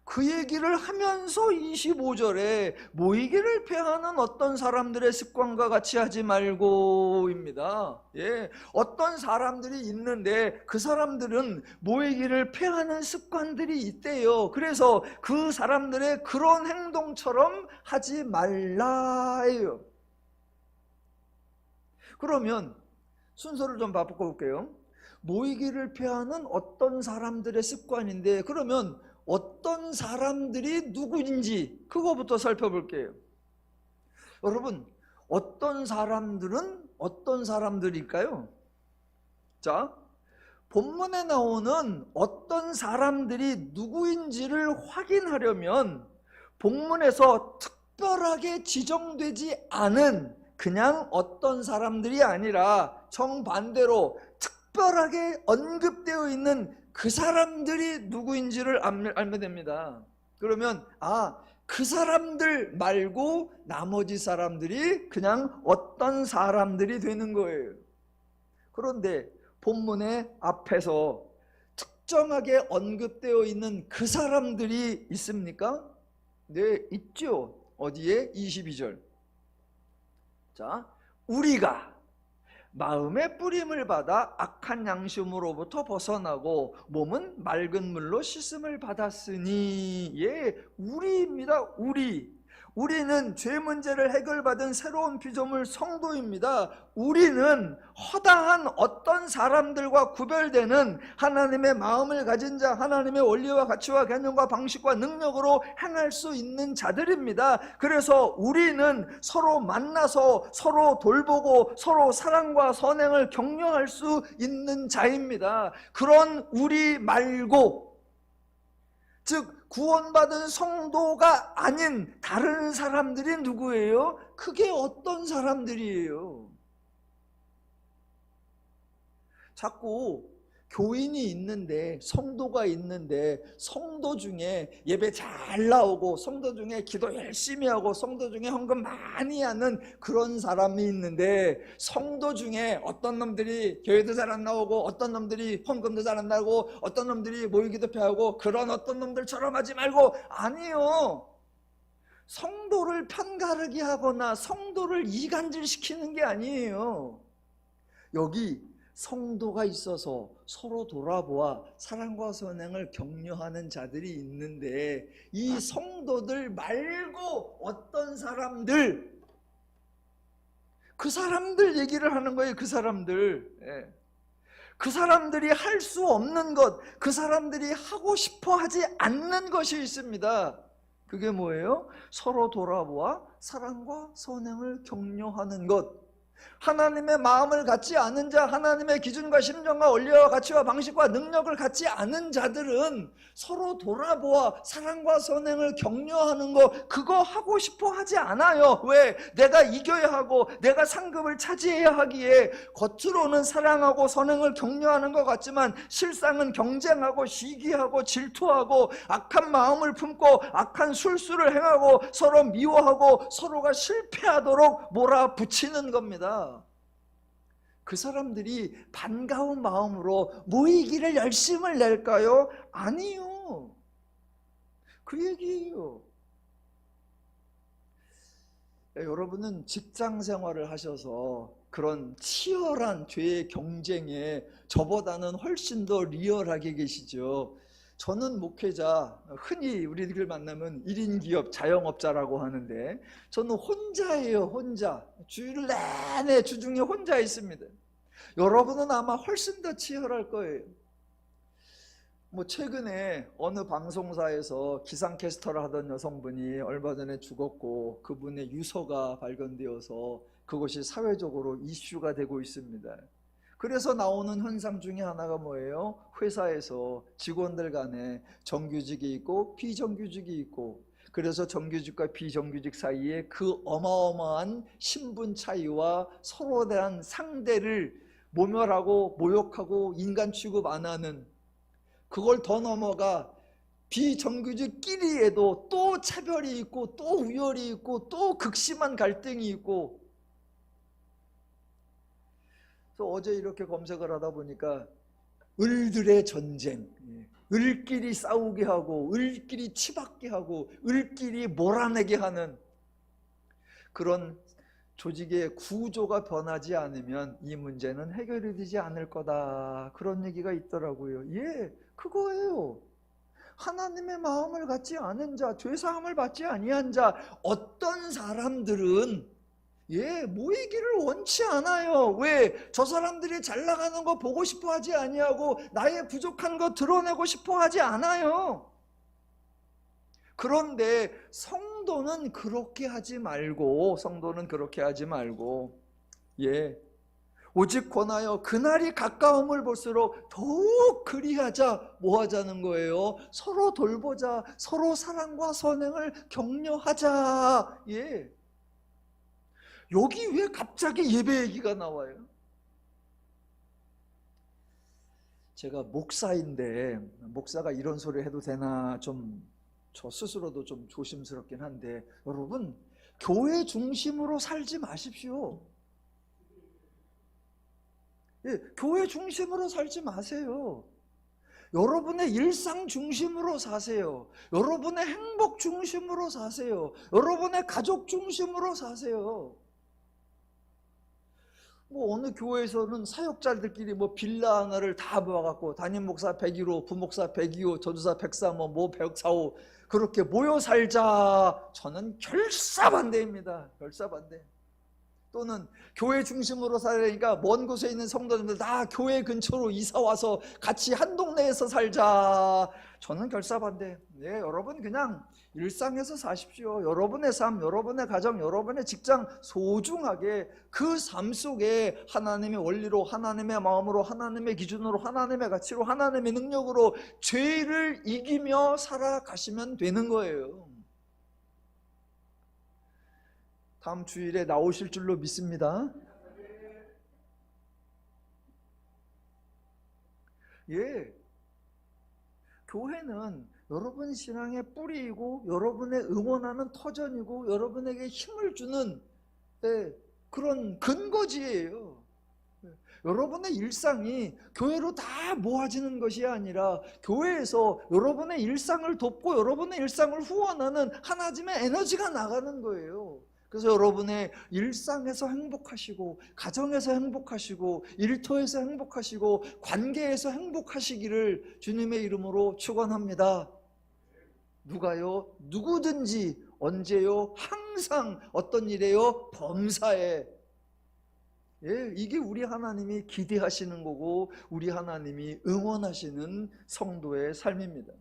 그 얘기를 하면서 25절에 모이기를 패하는 어떤 사람들의 습관과 같이 하지 말고입니다. 예, 어떤 사람들이 있는데 그 사람들은 모이기를 패하는 습관들이 있대요. 그래서 그 사람들의 그런 행동처럼 하지 말라예요. 그러면 순서를 좀 바꿔볼게요. 모이기를 피하는 어떤 사람들의 습관인데, 그러면 어떤 사람들이 누구인지 그거부터 살펴볼게요. 여러분, 어떤 사람들은 어떤 사람들일까요? 자, 본문에 나오는 어떤 사람들이 누구인지를 확인하려면 본문에서 특별하게 지정되지 않은 그냥 어떤 사람들이 아니라 정반대로 특별하게 언급되어 있는 그 사람들이 누구인지를 알면 됩니다. 그러면 그 사람들 말고 나머지 사람들이 그냥 어떤 사람들이 되는 거예요. 그런데 본문의 앞에서 특정하게 언급되어 있는 그 사람들이 있습니까? 네, 있죠. 어디에? 22절. 자, 우리가 마음의 뿌림을 받아 악한 양심으로부터 벗어나고 몸은 맑은 물로 씻음을 받았으니, 예, 우리입니다. 우리는 죄 문제를 해결받은 새로운 피조물 성도입니다. 우리는 허다한 어떤 사람들과 구별되는 하나님의 마음을 가진 자, 하나님의 원리와 가치와 개념과 방식과 능력으로 행할 수 있는 자들입니다. 그래서 우리는 서로 만나서 서로 돌보고 서로 사랑과 선행을 격려할 수 있는 자입니다. 그런 우리 말고, 즉 구원받은 성도가 아닌 다른 사람들이 누구예요? 그게 어떤 사람들이에요? 자꾸 교인이 있는데, 성도가 있는데, 성도 중에 예배 잘 나오고 성도 중에 기도 열심히 하고 성도 중에 헌금 많이 하는 그런 사람이 있는데, 성도 중에 어떤 놈들이 교회도 잘 안 나오고 어떤 놈들이 헌금도 잘 안 나오고 어떤 놈들이 모이기도 패하고, 그런 어떤 놈들처럼 하지 말고, 아니요, 성도를 편가르게 하거나 성도를 이간질시키는 게 아니에요. 여기 성도가 있어서 서로 돌아보아 사랑과 선행을 격려하는 자들이 있는데, 이 성도들 말고 어떤 사람들, 그 사람들 얘기를 하는 거예요. 그 사람들. 예. 그 사람들이 할 수 없는 것, 그 사람들이 하고 싶어 하지 않는 것이 있습니다. 그게 뭐예요? 서로 돌아보아 사랑과 선행을 격려하는 것. 하나님의 마음을 갖지 않은 자, 하나님의 기준과 심정과 원리와 가치와 방식과 능력을 갖지 않은 자들은 서로 돌아보아 사랑과 선행을 격려하는 거, 그거 하고 싶어 하지 않아요. 왜? 내가 이겨야 하고 내가 상급을 차지해야 하기에 겉으로는 사랑하고 선행을 격려하는 것 같지만 실상은 경쟁하고 시기하고 질투하고 악한 마음을 품고 악한 술수를 행하고 서로 미워하고 서로가 실패하도록 몰아붙이는 겁니다. 그 사람들이 반가운 마음으로 모이기를 열심을 낼까요? 아니요. 그 얘기예요. 여러분은 직장 생활을 하셔서 그런 치열한 죄의 경쟁에 저보다는 훨씬 더 리얼하게 계시죠. 저는 목회자, 흔히 우리들 만나면 1인 기업 자영업자라고 하는데, 저는 혼자예요. 혼자. 주일 내내 주중에 혼자 있습니다. 여러분은 아마 훨씬 더 치열할 거예요. 최근에 어느 방송사에서 기상캐스터를 하던 여성분이 얼마 전에 죽었고, 그분의 유서가 발견되어서 그것이 사회적으로 이슈가 되고 있습니다. 그래서 나오는 현상 중에 하나가 뭐예요? 회사에서 직원들 간에 정규직이 있고 비정규직이 있고, 그래서 정규직과 비정규직 사이에 그 어마어마한 신분 차이와 서로에 대한 상대를 모멸하고 모욕하고 인간 취급 안 하는, 그걸 더 넘어가 비정규직끼리에도 또 차별이 있고 또 우열이 있고 또 극심한 갈등이 있고. 그래서 어제 이렇게 검색을 하다 보니까 을들의 전쟁, 을끼리 싸우게 하고 을끼리 치받게 하고 을끼리 몰아내게 하는 그런 조직의 구조가 변하지 않으면 이 문제는 해결이 되지 않을 거다, 그런 얘기가 있더라고요. 예, 그거예요. 하나님의 마음을 갖지 않은 자, 죄사함을 받지 아니한 자, 어떤 사람들은 예, 모이기를 원치 않아요. 왜? 저 사람들이 잘 나가는 거 보고 싶어 하지 아니하고 나의 부족한 거 드러내고 싶어 하지 않아요. 그런데 성도는 그렇게 하지 말고, 예, 오직 권하여 그날이 가까움을 볼수록 더욱 그리하자. 뭐 하자는 거예요? 서로 돌보자. 서로 사랑과 선행을 격려하자. 예. 여기 왜 갑자기 예배 얘기가 나와요? 제가 목사인데, 목사가 이런 소리 해도 되나 저 스스로도 좀 조심스럽긴 한데, 여러분, 교회 중심으로 살지 마십시오. 예, 교회 중심으로 살지 마세요. 여러분의 일상 중심으로 사세요. 여러분의 행복 중심으로 사세요. 여러분의 가족 중심으로 사세요. 뭐 어느 교회에서는 사역자들끼리 뭐 빌라 하나를 다 모아갖고 담임 목사 101호, 부목사 102호, 전도사 103호, 뭐 104호 그렇게 모여 살자. 저는 결사반대입니다. 결사반대. 또는 교회 중심으로 살으니까 먼 곳에 있는 성도님들 다 교회 근처로 이사와서 같이 한 동네에서 살자. 저는 결사반대. 네, 여러분 그냥 일상에서 사십시오. 여러분의 삶, 여러분의 가정, 여러분의 직장 소중하게 그 삶 속에 하나님의 원리로, 하나님의 마음으로, 하나님의 기준으로, 하나님의 가치로, 하나님의 능력으로 죄를 이기며 살아가시면 되는 거예요. 다음 주일에 나오실 줄로 믿습니다. 예, 교회는 여러분 신앙의 뿌리이고 여러분의 응원하는 터전이고 여러분에게 힘을 주는 그런 근거지예요. 여러분의 일상이 교회로 다 모아지는 것이 아니라 교회에서 여러분의 일상을 돕고 여러분의 일상을 후원하는 하나님의 에너지가 나가는 거예요. 그래서 여러분의 일상에서 행복하시고 가정에서 행복하시고 일터에서 행복하시고 관계에서 행복하시기를 주님의 이름으로 축원합니다. 누가요? 누구든지 언제요? 항상 어떤 일에요? 범사에. 예, 이게 우리 하나님이 기대하시는 거고 우리 하나님이 응원하시는 성도의 삶입니다.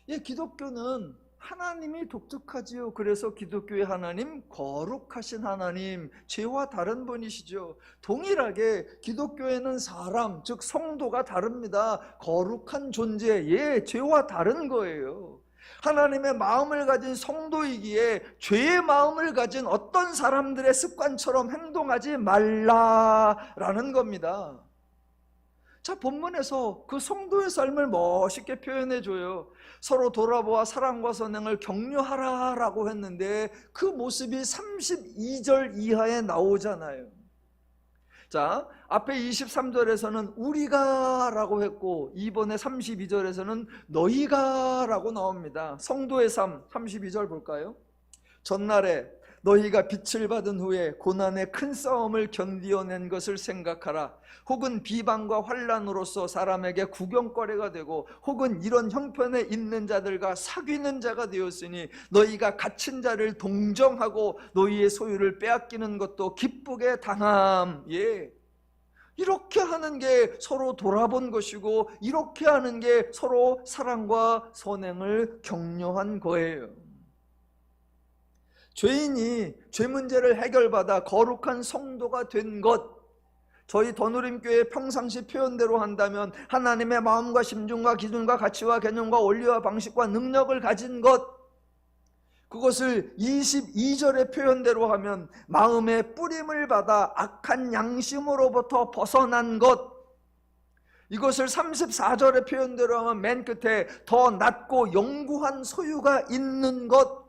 예, 기독교는 하나님이 독특하지요. 그래서 기독교의 하나님, 거룩하신 하나님, 죄와 다른 분이시죠. 동일하게 기독교에는 사람, 즉 성도가 다릅니다. 거룩한 존재, 예, 죄와 다른 거예요. 하나님의 마음을 가진 성도이기에 죄의 마음을 가진 어떤 사람들의 습관처럼 행동하지 말라라는 겁니다. 자, 본문에서 그 성도의 삶을 멋있게 표현해줘요. 서로 돌아보아 사랑과 선행을 격려하라라고 했는데 그 모습이 32절 이하에 나오잖아요. 자, 앞에 23절에서는 우리가 라고 했고 이번에 32절에서는 너희가 라고 나옵니다. 성도의 삶 32절 볼까요? 전날에 너희가 빛을 받은 후에 고난의 큰 싸움을 견디어낸 것을 생각하라. 혹은 비방과 환난으로서 사람에게 구경거리가 되고 혹은 이런 형편에 있는 자들과 사귀는 자가 되었으니 너희가 갇힌 자를 동정하고 너희의 소유를 빼앗기는 것도 기쁘게 당함. 예, 이렇게 하는 게 서로 돌아본 것이고 이렇게 하는 게 서로 사랑과 선행을 격려한 거예요. 죄인이 죄 문제를 해결받아 거룩한 성도가 된 것, 저희 더누림교회 평상시 표현대로 한다면 하나님의 마음과 심중과 기준과 가치와 개념과 원리와 방식과 능력을 가진 것, 그것을 22절의 표현대로 하면 마음의 뿌림을 받아 악한 양심으로부터 벗어난 것, 이것을 34절의 표현대로 하면 맨 끝에 더 낮고 영구한 소유가 있는 것,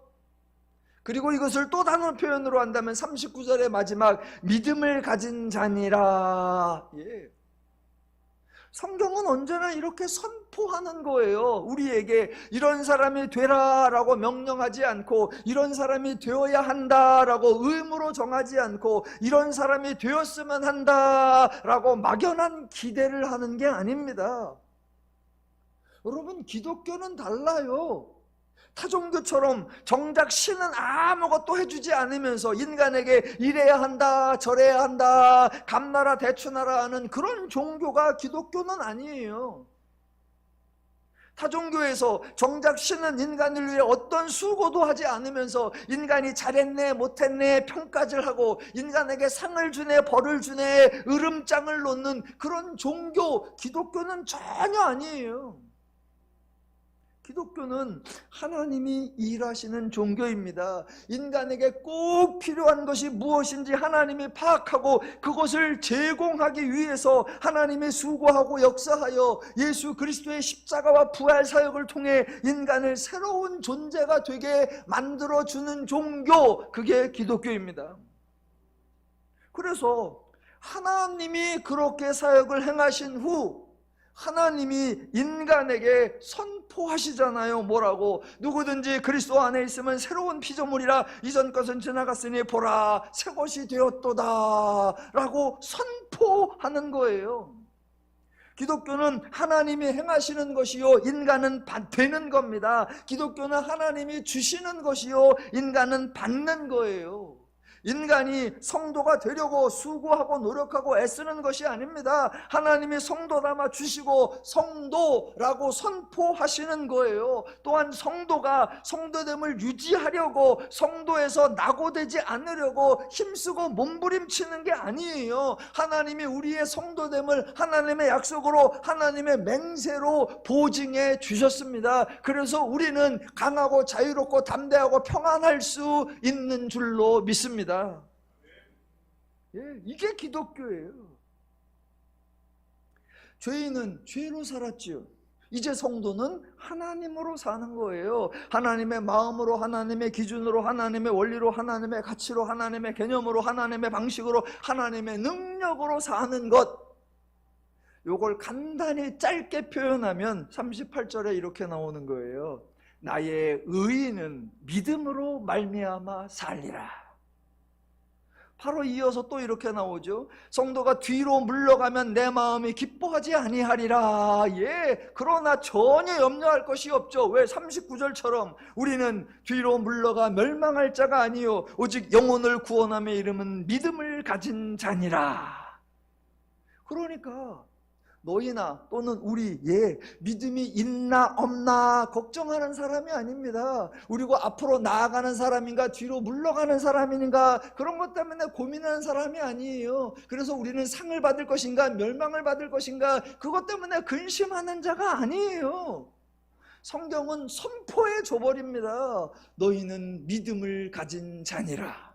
그리고 이것을 또 다른 표현으로 한다면 39절의 마지막 믿음을 가진 자니라. 예. 성경은 언제나 이렇게 선포하는 거예요. 우리에게 이런 사람이 되라라고 명령하지 않고 이런 사람이 되어야 한다라고 의무로 정하지 않고 이런 사람이 되었으면 한다라고 막연한 기대를 하는 게 아닙니다. 여러분, 기독교는 달라요. 타종교처럼 정작 신은 아무것도 해주지 않으면서 인간에게 이래야 한다 저래야 한다 감나라 대추나라 하는 그런 종교가 기독교는 아니에요. 타종교에서 정작 신은 인간을 위해 어떤 수고도 하지 않으면서 인간이 잘했네 못했네 평가질하고 인간에게 상을 주네 벌을 주네 으름장을 놓는 그런 종교, 기독교는 전혀 아니에요. 기독교는 하나님이 일하시는 종교입니다. 인간에게 꼭 필요한 것이 무엇인지 하나님이 파악하고 그것을 제공하기 위해서 하나님이 수고하고 역사하여 예수 그리스도의 십자가와 부활 사역을 통해 인간을 새로운 존재가 되게 만들어주는 종교, 그게 기독교입니다. 그래서 하나님이 그렇게 사역을 행하신 후 하나님이 인간에게 선포하시잖아요. 뭐라고? 누구든지 그리스도 안에 있으면 새로운 피조물이라 이전 것은 지나갔으니 보라 새 것이 되었도다 라고 선포하는 거예요. 기독교는 하나님이 행하시는 것이요 인간은 되는 겁니다. 기독교는 하나님이 주시는 것이요 인간은 받는 거예요. 인간이 성도가 되려고 수고하고 노력하고 애쓰는 것이 아닙니다. 하나님이 성도 담아 주시고 성도라고 선포하시는 거예요. 또한 성도가 성도됨을 유지하려고 성도에서 낙오되지 않으려고 힘쓰고 몸부림치는 게 아니에요. 하나님이 우리의 성도됨을 하나님의 약속으로 하나님의 맹세로 보증해 주셨습니다. 그래서 우리는 강하고 자유롭고 담대하고 평안할 수 있는 줄로 믿습니다. 예, 이게 기독교예요. 죄인은 죄로 살았지요. 이제 성도는 하나님으로 사는 거예요. 하나님의 마음으로, 하나님의 기준으로, 하나님의 원리로, 하나님의 가치로, 하나님의 개념으로, 하나님의 방식으로, 하나님의 능력으로 사는 것. 요걸 간단히 짧게 표현하면 38절에 이렇게 나오는 거예요. 나의 의인은 믿음으로 말미암아 살리라. 바로 이어서 또 이렇게 나오죠. 성도가 뒤로 물러가면 내 마음이 기뻐하지 아니하리라. 예, 그러나 전혀 염려할 것이 없죠. 왜? 39절처럼 우리는 뒤로 물러가 멸망할 자가 아니요 오직 영혼을 구원함에 이름은 믿음을 가진 자니라. 그러니까 너희나 또는 우리 믿음이 있나 없나 걱정하는 사람이 아닙니다. 그리고 앞으로 나아가는 사람인가 뒤로 물러가는 사람인가 그런 것 때문에 고민하는 사람이 아니에요. 그래서 우리는 상을 받을 것인가 멸망을 받을 것인가 그것 때문에 근심하는 자가 아니에요. 성경은 선포해 줘버립니다. 너희는 믿음을 가진 자니라.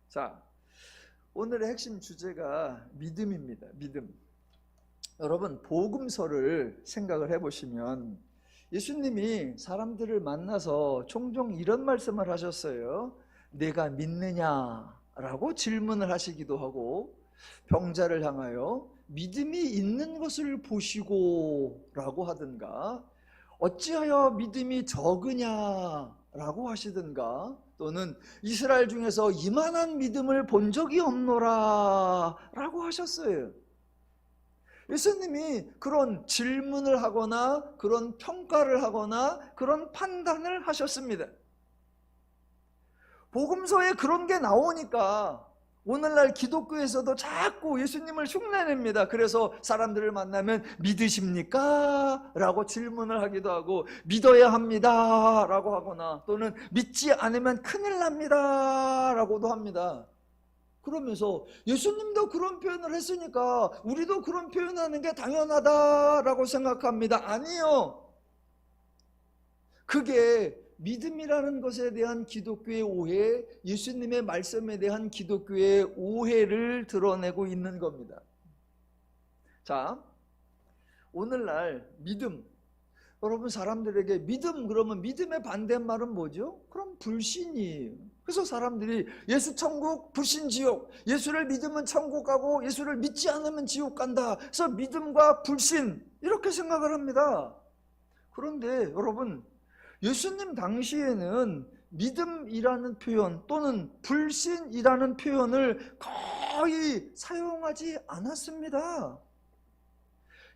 자, 오늘의 핵심 주제가 믿음입니다. 믿음. 여러분, 복음서를 생각을 해보시면 예수님이 사람들을 만나서 종종 이런 말씀을 하셨어요. 내가 믿느냐라고 질문을 하시기도 하고 병자를 향하여 믿음이 있는 것을 보시고 라고 하든가 어찌하여 믿음이 적으냐라고 하시든가 또는 이스라엘 중에서 이만한 믿음을 본 적이 없노라 라고 하셨어요. 예수님이 그런 질문을 하거나 그런 평가를 하거나 그런 판단을 하셨습니다. 복음서에 그런 게 나오니까 오늘날 기독교에서도 자꾸 예수님을 흉내냅니다. 그래서 사람들을 만나면 믿으십니까? 라고 질문을 하기도 하고 믿어야 합니다 라고 하거나 또는 믿지 않으면 큰일 납니다 라고도 합니다. 그러면서 예수님도 그런 표현을 했으니까 우리도 그런 표현하는 게 당연하다라고 생각합니다. 아니요. 그게 믿음이라는 것에 대한 기독교의 오해, 예수님의 말씀에 대한 기독교의 오해를 드러내고 있는 겁니다. 자, 오늘날 믿음, 여러분 사람들에게 믿음 그러면 믿음의 반대말은 뭐죠? 그럼 불신이에요. 그래서 사람들이 예수 천국, 불신 지옥, 예수를 믿으면 천국 가고 예수를 믿지 않으면 지옥 간다. 그래서 믿음과 불신 이렇게 생각을 합니다. 그런데 여러분 예수님 당시에는 믿음이라는 표현 또는 불신이라는 표현을 거의 사용하지 않았습니다.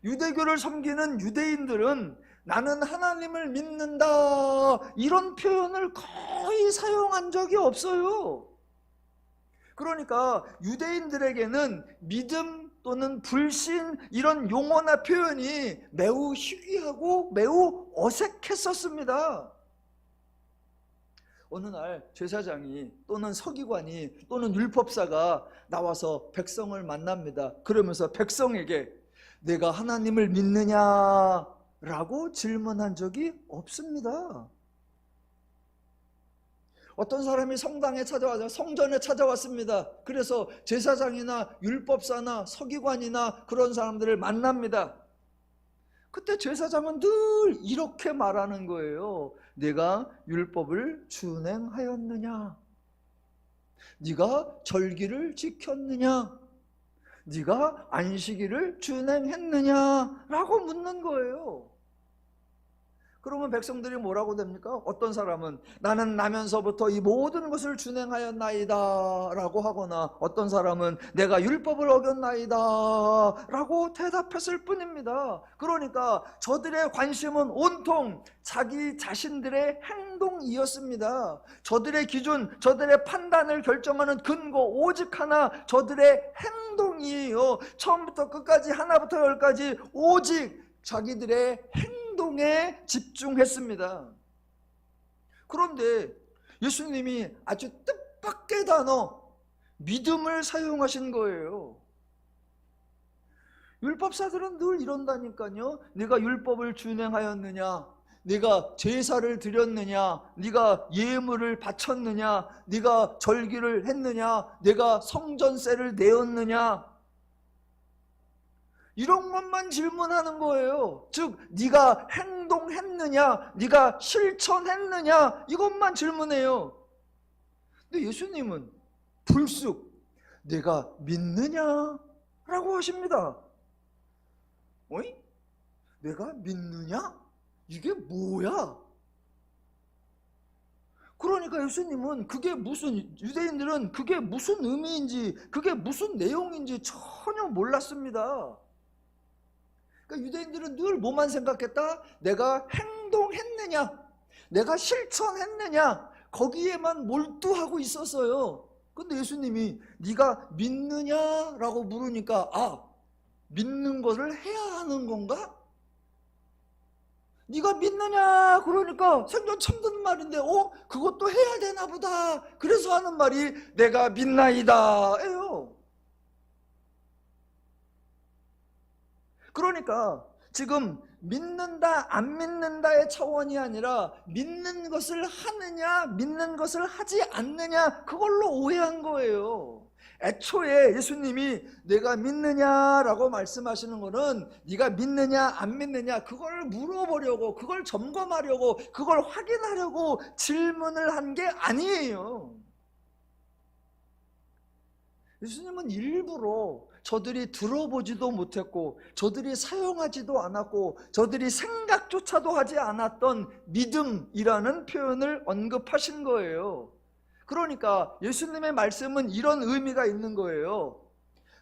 유대교를 섬기는 유대인들은 나는 하나님을 믿는다, 이런 표현을 거의 사용한 적이 없어요. 그러니까 유대인들에게는 믿음 또는 불신, 이런 용어나 표현이 매우 희귀하고 매우 어색했었습니다. 어느 날 제사장이 또는 서기관이 또는 율법사가 나와서 백성을 만납니다. 그러면서 백성에게 내가 하나님을 믿느냐라고 질문한 적이 없습니다. 어떤 사람이 성전에 찾아왔습니다. 그래서 제사장이나 율법사나 서기관이나 그런 사람들을 만납니다. 그때 제사장은 늘 이렇게 말하는 거예요. 내가 율법을 준행하였느냐? 네가 절기를 지켰느냐? 네가 안식일을 준행했느냐? 라고 묻는 거예요. 그러면 백성들이 뭐라고 됩니까? 어떤 사람은 나는 나면서부터 이 모든 것을 준행하였나이다 라고 하거나, 어떤 사람은 내가 율법을 어겼나이다 라고 대답했을 뿐입니다. 그러니까 저들의 관심은 온통 자기 자신들의 행동이었습니다. 저들의 기준, 저들의 판단을 결정하는 근거 오직 하나, 저들의 행동이에요. 처음부터 끝까지 하나부터 열까지 오직 자기들의 행동에 집중했습니다. 그런데 예수님이 아주 뜻밖의 단어 믿음을 사용하신 거예요. 율법사들은 늘 이런다니까요. 네가 율법을 준행하였느냐? 네가 제사를 드렸느냐? 네가 예물을 바쳤느냐? 네가 절기를 했느냐? 네가 성전세를 내었느냐? 이런 것만 질문하는 거예요. 즉 네가 행동했느냐, 네가 실천했느냐, 이것만 질문해요. 근데 예수님은 불쑥 내가 믿느냐? 라고 하십니다. 어이? 내가 믿느냐? 이게 뭐야? 그러니까 예수님은 유대인들은 그게 무슨 의미인지, 그게 무슨 내용인지 전혀 몰랐습니다. 그러니까 유대인들은 늘 뭐만 생각했다? 내가 행동했느냐, 내가 실천했느냐, 거기에만 몰두하고 있었어요. 근데 예수님이 네가 믿느냐라고 물으니까 믿는 것을 해야 하는 건가? 네가 믿느냐 그러니까 생전 처음 듣는 말인데 그것도 해야 되나 보다. 그래서 하는 말이 내가 믿나이다 예요. 그러니까 지금 믿는다 안 믿는다의 차원이 아니라 믿는 것을 하느냐 믿는 것을 하지 않느냐, 그걸로 오해한 거예요. 애초에 예수님이 내가 믿느냐라고 말씀하시는 거는 네가 믿느냐 안 믿느냐 그걸 물어보려고, 그걸 점검하려고, 그걸 확인하려고 질문을 한 게 아니에요. 예수님은 일부러 저들이 들어보지도 못했고 저들이 사용하지도 않았고 저들이 생각조차도 하지 않았던 믿음이라는 표현을 언급하신 거예요. 그러니까 예수님의 말씀은 이런 의미가 있는 거예요.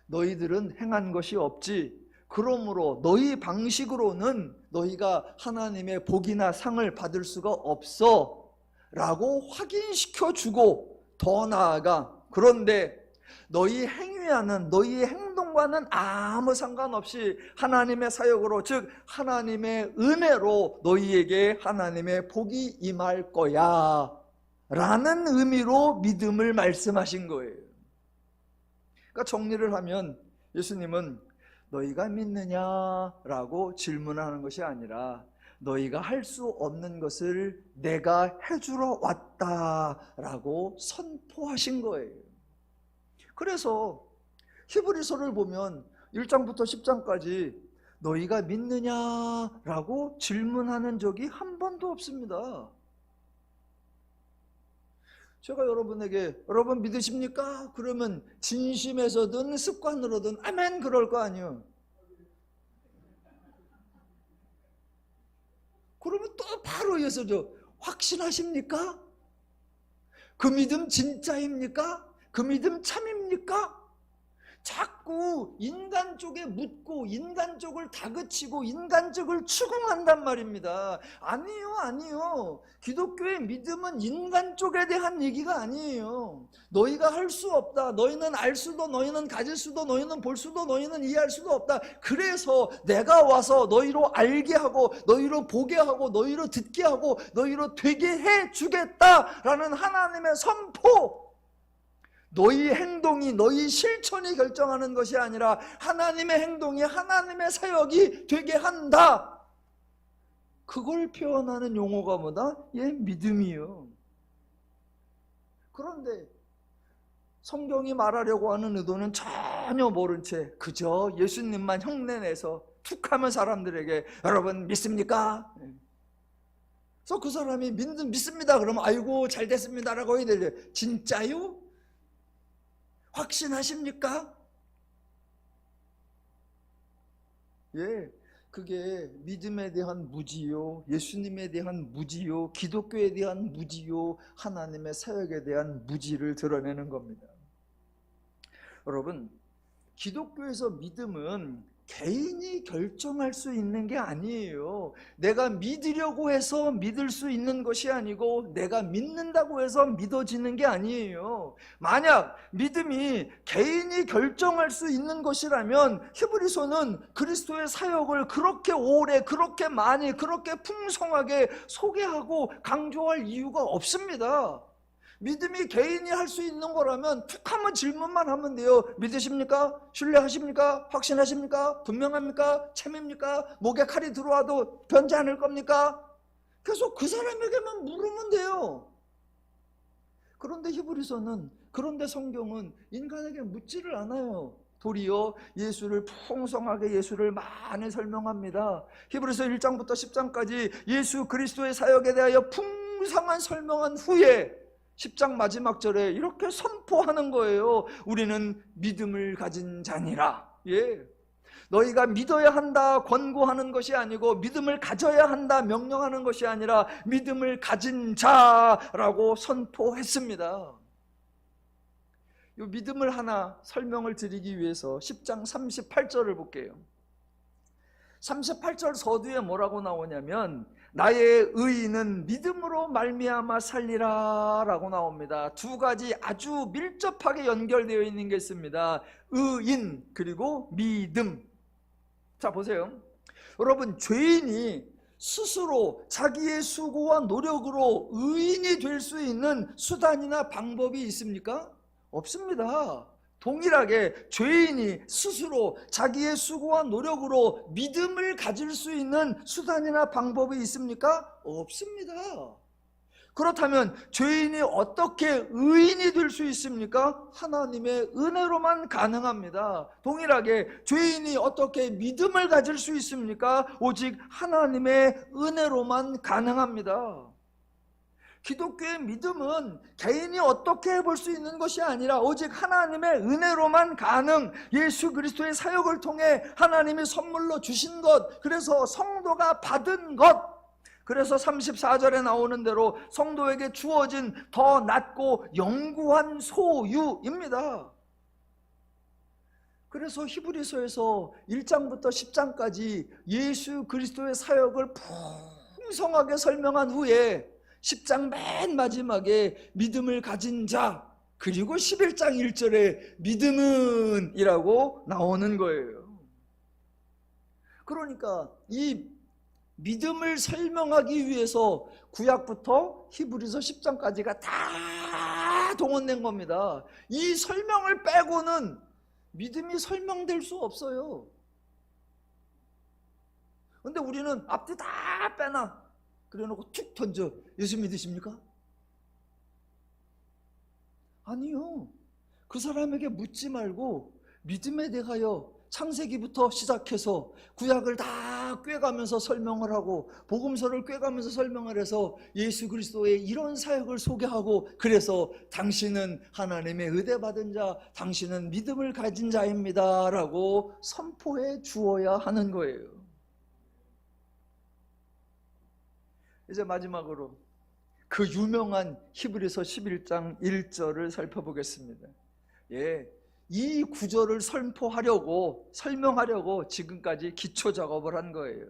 너희들은 행한 것이 없지, 그러므로 너희 방식으로는 너희가 하나님의 복이나 상을 받을 수가 없어 라고 확인시켜주고, 더 나아가 그런데 너희 행위하는 너희의 행동과는 아무 상관없이 하나님의 사역으로, 즉 하나님의 은혜로 너희에게 하나님의 복이 임할 거야 라는 의미로 믿음을 말씀하신 거예요. 그러니까 정리를 하면 예수님은 너희가 믿느냐라고 질문하는 것이 아니라 너희가 할 수 없는 것을 내가 해주러 왔다라고 선포하신 거예요. 그래서 히브리서를 보면 1장부터 10장까지 너희가 믿느냐라고 질문하는 적이 한 번도 없습니다. 제가 여러분에게 여러분 믿으십니까? 그러면 진심에서든 습관으로든 아멘 그럴 거 아니에요. 그러면 또 바로 이어서 확신하십니까? 그 믿음 진짜입니까? 그 믿음 참입니까? 자꾸 인간 쪽에 묻고 인간 쪽을 다그치고 인간 쪽을 추궁한단 말입니다. 아니요, 아니요. 기독교의 믿음은 인간 쪽에 대한 얘기가 아니에요. 너희가 할 수 없다. 너희는 알 수도, 너희는 가질 수도, 너희는 볼 수도, 너희는 이해할 수도 없다. 그래서 내가 와서 너희로 알게 하고 너희로 보게 하고 너희로 듣게 하고 너희로 되게 해주겠다라는 하나님의 선포. 너희 행동이, 너희 실천이 결정하는 것이 아니라 하나님의 행동이 하나님의 사역이 되게 한다. 그걸 표현하는 용어가 뭐다? 믿음이요. 그런데 성경이 말하려고 하는 의도는 전혀 모른 채 그저 예수님만 흉내내서 툭하면 사람들에게 여러분 믿습니까? 그래서 그 사람이 믿습니다. 그러면 아이고 잘 됐습니다라고 해야 되죠. 진짜요? 확신하십니까? 그게 믿음에 대한 무지요, 예수님에 대한 무지요, 기독교에 대한 무지요, 하나님의 사역에 대한 무지를 드러내는 겁니다. 여러분, 기독교에서 믿음은 개인이 결정할 수 있는 게 아니에요. 내가 믿으려고 해서 믿을 수 있는 것이 아니고 내가 믿는다고 해서 믿어지는 게 아니에요. 만약 믿음이 개인이 결정할 수 있는 것이라면 히브리서는 그리스도의 사역을 그렇게 오래, 그렇게 많이, 그렇게 풍성하게 소개하고 강조할 이유가 없습니다. 믿음이 개인이 할 수 있는 거라면 툭하면 질문만 하면 돼요. 믿으십니까? 신뢰하십니까? 확신하십니까? 분명합니까? 참입니까? 목에 칼이 들어와도 변치 않을 겁니까? 계속 그 사람에게만 물으면 돼요. 그런데 히브리서는, 그런데 성경은 인간에게 묻지를 않아요. 도리어 예수를 풍성하게, 예수를 많이 설명합니다. 히브리서 1장부터 10장까지 예수 그리스도의 사역에 대하여 풍성한 설명한 후에 10장 마지막 절에 이렇게 선포하는 거예요. 우리는 믿음을 가진 자니라. 너희가 믿어야 한다 권고하는 것이 아니고 믿음을 가져야 한다 명령하는 것이 아니라 믿음을 가진 자라고 선포했습니다. 이 믿음을 하나 설명을 드리기 위해서 10장 38절을 볼게요. 38절 서두에 뭐라고 나오냐면 나의 의인은 믿음으로 말미암아 살리라 라고 나옵니다. 두 가지 아주 밀접하게 연결되어 있는 게 있습니다. 의인 그리고 믿음. 자 보세요. 여러분, 죄인이 스스로 자기의 수고와 노력으로 의인이 될 수 있는 수단이나 방법이 있습니까? 없습니다. 동일하게 죄인이 스스로 자기의 수고와 노력으로 믿음을 가질 수 있는 수단이나 방법이 있습니까? 없습니다. 그렇다면 죄인이 어떻게 의인이 될 수 있습니까? 하나님의 은혜로만 가능합니다. 동일하게 죄인이 어떻게 믿음을 가질 수 있습니까? 오직 하나님의 은혜로만 가능합니다. 기독교의 믿음은 개인이 어떻게 해볼 수 있는 것이 아니라 오직 하나님의 은혜로만 가능, 예수 그리스도의 사역을 통해 하나님이 선물로 주신 것, 그래서 성도가 받은 것, 그래서 34절에 나오는 대로 성도에게 주어진 더 낮고 영구한 소유입니다. 그래서 히브리서에서 1장부터 10장까지 예수 그리스도의 사역을 풍성하게 설명한 후에 10장 맨 마지막에 믿음을 가진 자, 그리고 11장 1절에 믿음은 이라고 나오는 거예요. 그러니까 이 믿음을 설명하기 위해서 구약부터 히브리서 10장까지가 다 동원된 겁니다. 이 설명을 빼고는 믿음이 설명될 수 없어요. 근데 우리는 앞뒤 다 빼놔. 그래놓고 툭 던져. 예수 믿으십니까? 아니요. 그 사람에게 묻지 말고 믿음에 대하여 창세기부터 시작해서 구약을 다 꿰가면서 설명을 하고 복음서를 꿰가면서 설명을 해서 예수 그리스도의 이런 사역을 소개하고, 그래서 당신은 하나님의 의대받은 자, 당신은 믿음을 가진 자입니다 라고 선포해 주어야 하는 거예요. 이제 마지막으로 그 유명한 히브리서 11장 1절을 살펴보겠습니다. 이 구절을 설명하려고 지금까지 기초 작업을 한 거예요.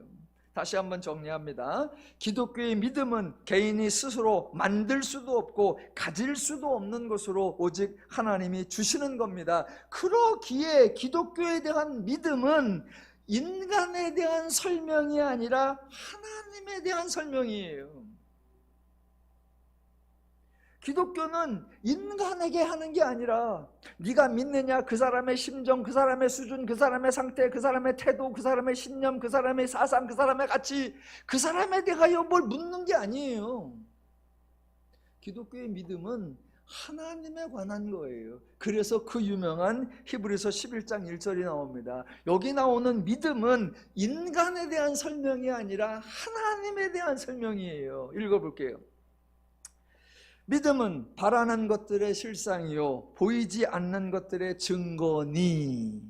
다시 한번 정리합니다. 기독교의 믿음은 개인이 스스로 만들 수도 없고 가질 수도 없는 것으로 오직 하나님이 주시는 겁니다. 그러기에 기독교에 대한 믿음은 인간에 대한 설명이 아니라 하나님에 대한 설명이에요. 기독교는 인간에게 하는 게 아니라 네가 믿느냐, 그 사람의 심정, 그 사람의 수준, 그 사람의 상태, 그 사람의 태도, 그 사람의 신념, 그 사람의 사상, 그 사람의 가치, 그 사람에 대하여 뭘 묻는 게 아니에요. 기독교의 믿음은 하나님에 관한 거예요. 그래서 그 유명한 히브리서 11장 1절이 나옵니다. 여기 나오는 믿음은 인간에 대한 설명이 아니라 하나님에 대한 설명이에요. 읽어볼게요. 믿음은 바라는 것들의 실상이요 보이지 않는 것들의 증거니.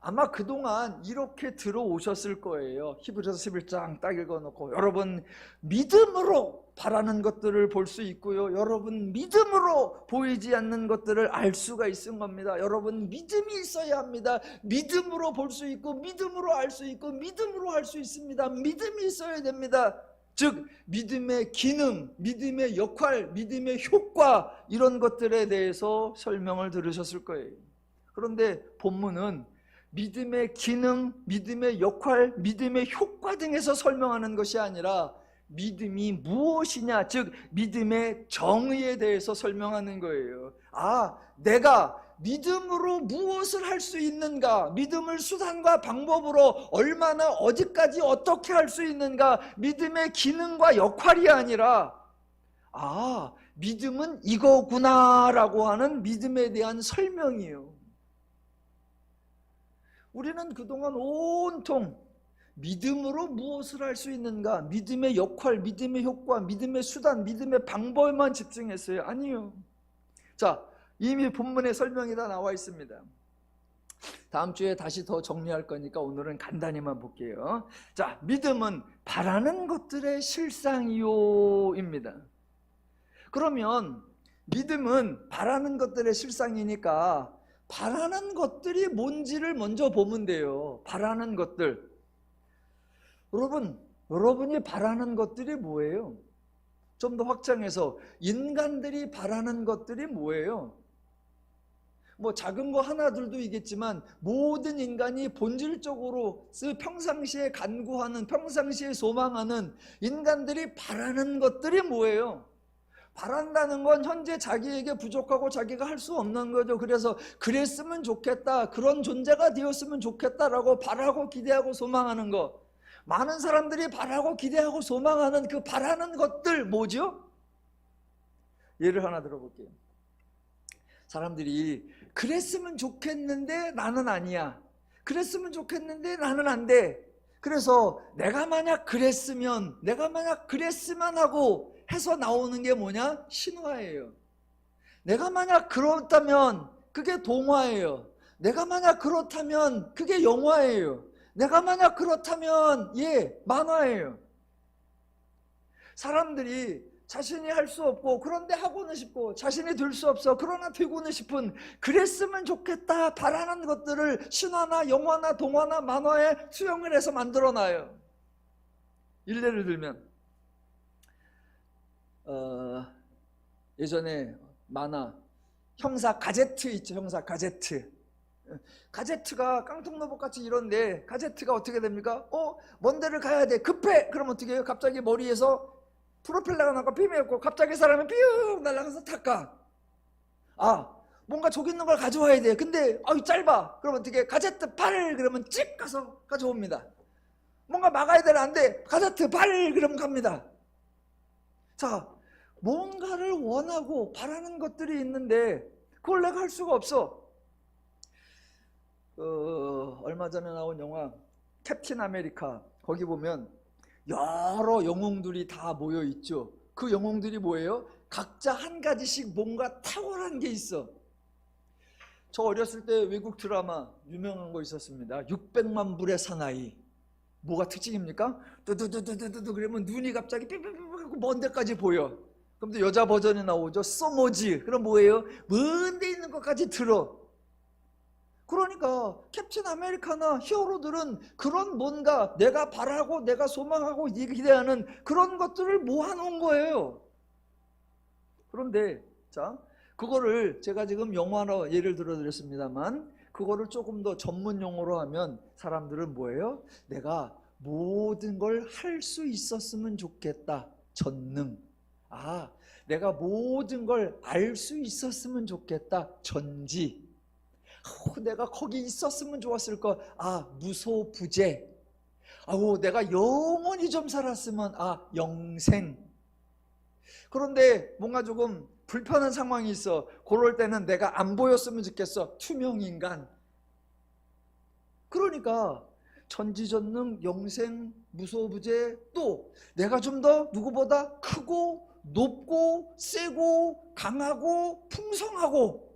아마 그동안 이렇게 들어오셨을 거예요. 히브리서 11장 딱 읽어놓고 여러분 믿음으로 바라는 것들을 볼 수 있고요, 여러분 믿음으로 보이지 않는 것들을 알 수가 있는 겁니다. 여러분 믿음이 있어야 합니다. 믿음으로 볼 수 있고 믿음으로 알 수 있고 믿음으로 할 수 있습니다. 믿음이 있어야 됩니다. 즉 믿음의 기능, 믿음의 역할, 믿음의 효과, 이런 것들에 대해서 설명을 들으셨을 거예요. 그런데 본문은 믿음의 기능, 믿음의 역할, 믿음의 효과 등에서 설명하는 것이 아니라 믿음이 무엇이냐, 즉 믿음의 정의에 대해서 설명하는 거예요. 내가 믿음으로 무엇을 할 수 있는가, 믿음을 수단과 방법으로 얼마나 어디까지 어떻게 할 수 있는가, 믿음의 기능과 역할이 아니라 믿음은 이거구나 라고 하는 믿음에 대한 설명이에요. 우리는 그동안 온통 믿음으로 무엇을 할 수 있는가, 믿음의 역할, 믿음의 효과, 믿음의 수단, 믿음의 방법에만 집중했어요. 아니요. 자, 이미 본문에 설명이 다 나와 있습니다. 다음 주에 다시 더 정리할 거니까 오늘은 간단히만 볼게요. 자, 믿음은 바라는 것들의 실상이요입니다. 그러면 믿음은 바라는 것들의 실상이니까 바라는 것들이 뭔지를 먼저 보면 돼요. 바라는 것들. 여러분이 바라는 것들이 뭐예요? 좀 더 확장해서 인간들이 바라는 것들이 뭐예요? 작은 거 하나들도 있겠지만 모든 인간이 본질적으로 평상시에 간구하는, 평상시에 소망하는, 인간들이 바라는 것들이 뭐예요? 바란다는 건 현재 자기에게 부족하고 자기가 할 수 없는 거죠. 그래서 그랬으면 좋겠다, 그런 존재가 되었으면 좋겠다라고 바라고 기대하고 소망하는 거. 많은 사람들이 바라고 기대하고 소망하는 그 바라는 것들 뭐죠? 예를 하나 들어볼게요. 사람들이 그랬으면 좋겠는데 나는 아니야, 그랬으면 좋겠는데 나는 안 돼. 그래서 내가 만약 그랬으면 하고 해서 나오는 게 뭐냐? 신화예요. 내가 만약 그렇다면 그게 동화예요. 내가 만약 그렇다면 그게 영화예요. 내가 만약 그렇다면 만화예요. 사람들이 자신이 할 수 없고 그런데 하고는 싶고, 자신이 될 수 없어 그러나 되고는 싶은, 그랬으면 좋겠다 바라는 것들을 신화나 영화나 동화나 만화에 수용을 해서 만들어놔요. 일례를 들면 예전에 만화 형사 가제트 있죠. 형사 가제트. 가제트가 깡통로봇같이 이런데 가제트가 어떻게 됩니까? 먼 데를 가야 돼, 급해. 그럼 어떻게 해요? 갑자기 머리에서 프로펠러가 나고 빔이었고 갑자기 사람이 삐욱 날아가서 탁가. 뭔가 저기 있는 걸 가져와야 돼. 근데 짧아. 그럼 어떻게? 가제트 팔 그러면 찍 가서 가져옵니다. 뭔가 막아야 되나? 안 돼. 가제트 팔 그러면 갑니다. 자, 뭔가를 원하고 바라는 것들이 있는데 그걸 내가 할 수가 없어. 얼마 전에 나온 영화 캡틴 아메리카, 거기 보면 여러 영웅들이 다 모여 있죠. 그 영웅들이 뭐예요? 각자 한 가지씩 뭔가 탁월한 게 있어. 저 어렸을 때 외국 드라마 유명한 거 있었습니다. 600만 불의 사나이. 뭐가 특징입니까? 두두두두두두 그러면 눈이 갑자기 삐삐삐삐 먼 데까지 보여. 그럼 또 여자 버전이 나오죠. 써머지. 그럼 뭐예요? 먼 데 있는 것까지 들어. 그러니까 캡틴 아메리카나 히어로들은 그런 뭔가 내가 바라고 내가 소망하고 기대하는 그런 것들을 모아놓은 거예요. 그런데 자, 그거를 제가 지금 영화로 예를 들어드렸습니다만 그거를 조금 더 전문 용어로 하면 사람들은 뭐예요? 내가 모든 걸 할 수 있었으면 좋겠다. 전능. 아, 내가 모든 걸 알 수 있었으면 좋겠다. 전지. 내가 거기 있었으면 좋았을 거. 아, 무소부재. 아우, 내가 영원히 좀 살았으면. 아, 영생. 그런데 뭔가 조금 불편한 상황이 있어. 그럴 때는 내가 안 보였으면 좋겠어. 투명인간. 그러니까 전지전능, 영생, 무소부재, 또 내가 좀 더 누구보다 크고 높고 세고 강하고 풍성하고.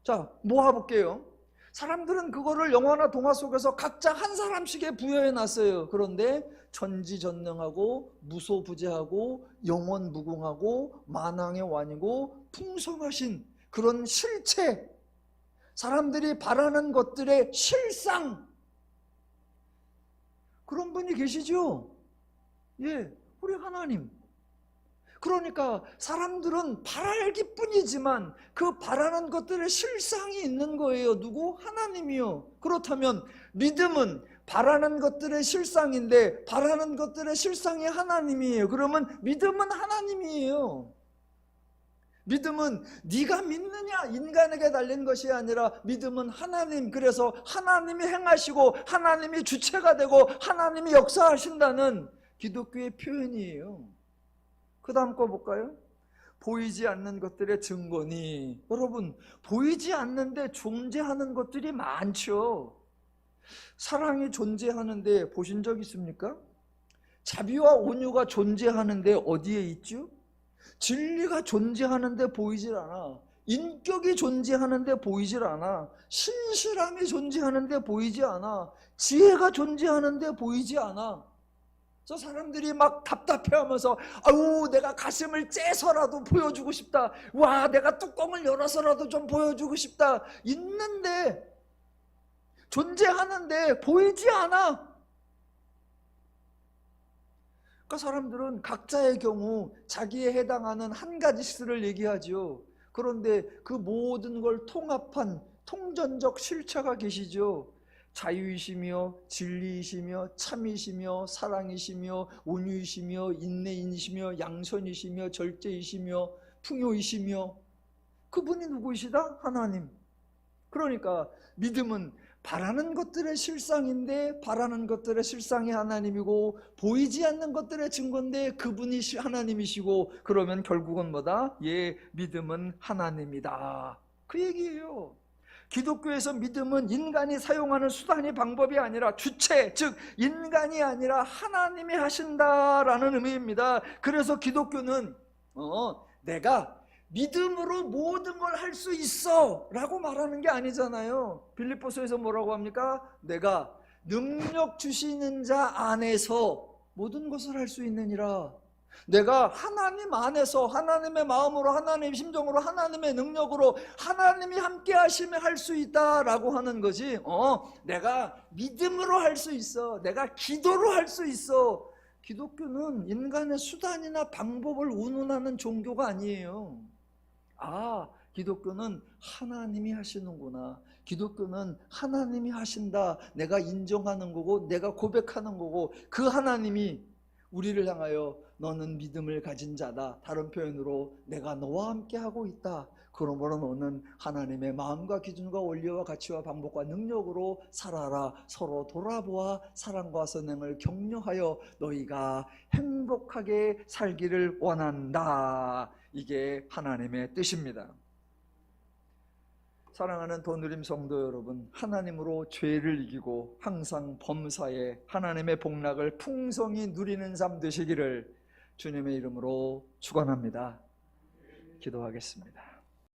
자, 모아볼게요. 사람들은 그거를 영화나 동화 속에서 각자 한 사람씩에 부여해 놨어요. 그런데 전지전능하고 무소부재하고 영원무궁하고 만왕의 왕이고 풍성하신 그런 실체, 사람들이 바라는 것들의 실상, 그런 분이 계시죠? 예, 우리 하나님. 그러니까 사람들은 바랄 뿐이지만 그 바라는 것들의 실상이 있는 거예요. 누구? 하나님이요. 그렇다면 믿음은 바라는 것들의 실상인데 바라는 것들의 실상이 하나님이에요. 그러면 믿음은 하나님이에요. 믿음은 네가 믿느냐 인간에게 달린 것이 아니라 믿음은 하나님. 그래서 하나님이 행하시고 하나님이 주체가 되고 하나님이 역사하신다는 기독교의 표현이에요. 그 다음 거 볼까요? 보이지 않는 것들의 증거니. 여러분, 보이지 않는데 존재하는 것들이 많죠. 사랑이 존재하는데 보신 적 있습니까? 자비와 온유가 존재하는데 어디에 있죠? 진리가 존재하는데 보이질 않아. 인격이 존재하는데 보이질 않아. 신실함이 존재하는데 보이지 않아. 지혜가 존재하는데 보이지 않아. 저 사람들이 막 답답해하면서 아우 내가 가슴을 째서라도 보여주고 싶다. 와 내가 뚜껑을 열어서라도 좀 보여주고 싶다. 있는데 존재하는데 보이지 않아. 그러니까 사람들은 각자의 경우 자기에 해당하는 한 가지씩을 얘기하죠. 그런데 그 모든 걸 통합한 통전적 실체가 계시죠. 자유이시며 진리이시며 참이시며 사랑이시며 온유이시며 인내이시며 양선이시며 절제이시며 풍요이시며 그분이 누구이시다? 하나님. 그러니까 믿음은 바라는 것들의 실상인데 바라는 것들의 실상이 하나님이고 보이지 않는 것들의 증거인데 그분이 하나님이시고 그러면 결국은 뭐다? 예, 믿음은 하나님이다. 그 얘기예요. 기독교에서 믿음은 인간이 사용하는 수단이 방법이 아니라 주체, 즉 인간이 아니라 하나님이 하신다라는 의미입니다. 그래서 기독교는 내가 믿음으로 모든 걸 할 수 있어 라고 말하는 게 아니잖아요. 빌립보서에서 뭐라고 합니까? 내가 능력 주시는 자 안에서 모든 것을 할 수 있느니라. 내가 하나님 안에서 하나님의 마음으로 하나님의 심정으로 하나님의 능력으로 하나님이 함께 하시면 할 수 있다라고 하는 거지. 내가 믿음으로 할 수 있어. 내가 기도로 할 수 있어. 기독교는 인간의 수단이나 방법을 운운하는 종교가 아니에요. 아, 기독교는 하나님이 하시는구나. 기독교는 하나님이 하신다. 내가 인정하는 거고 내가 고백하는 거고 그 하나님이 우리를 향하여 너는 믿음을 가진 자다. 다른 표현으로 내가 너와 함께 하고 있다. 그러므로 너는 하나님의 마음과 기준과 원리와 가치와 방법과 능력으로 살아라. 서로 돌아보아 사랑과 선행을 격려하여 너희가 행복하게 살기를 원한다. 이게 하나님의 뜻입니다. 사랑하는 도누림 성도 여러분, 하나님으로 죄를 이기고 항상 범사에 하나님의 복락을 풍성히 누리는 삶 되시기를 주님의 이름으로 축원합니다. 기도하겠습니다.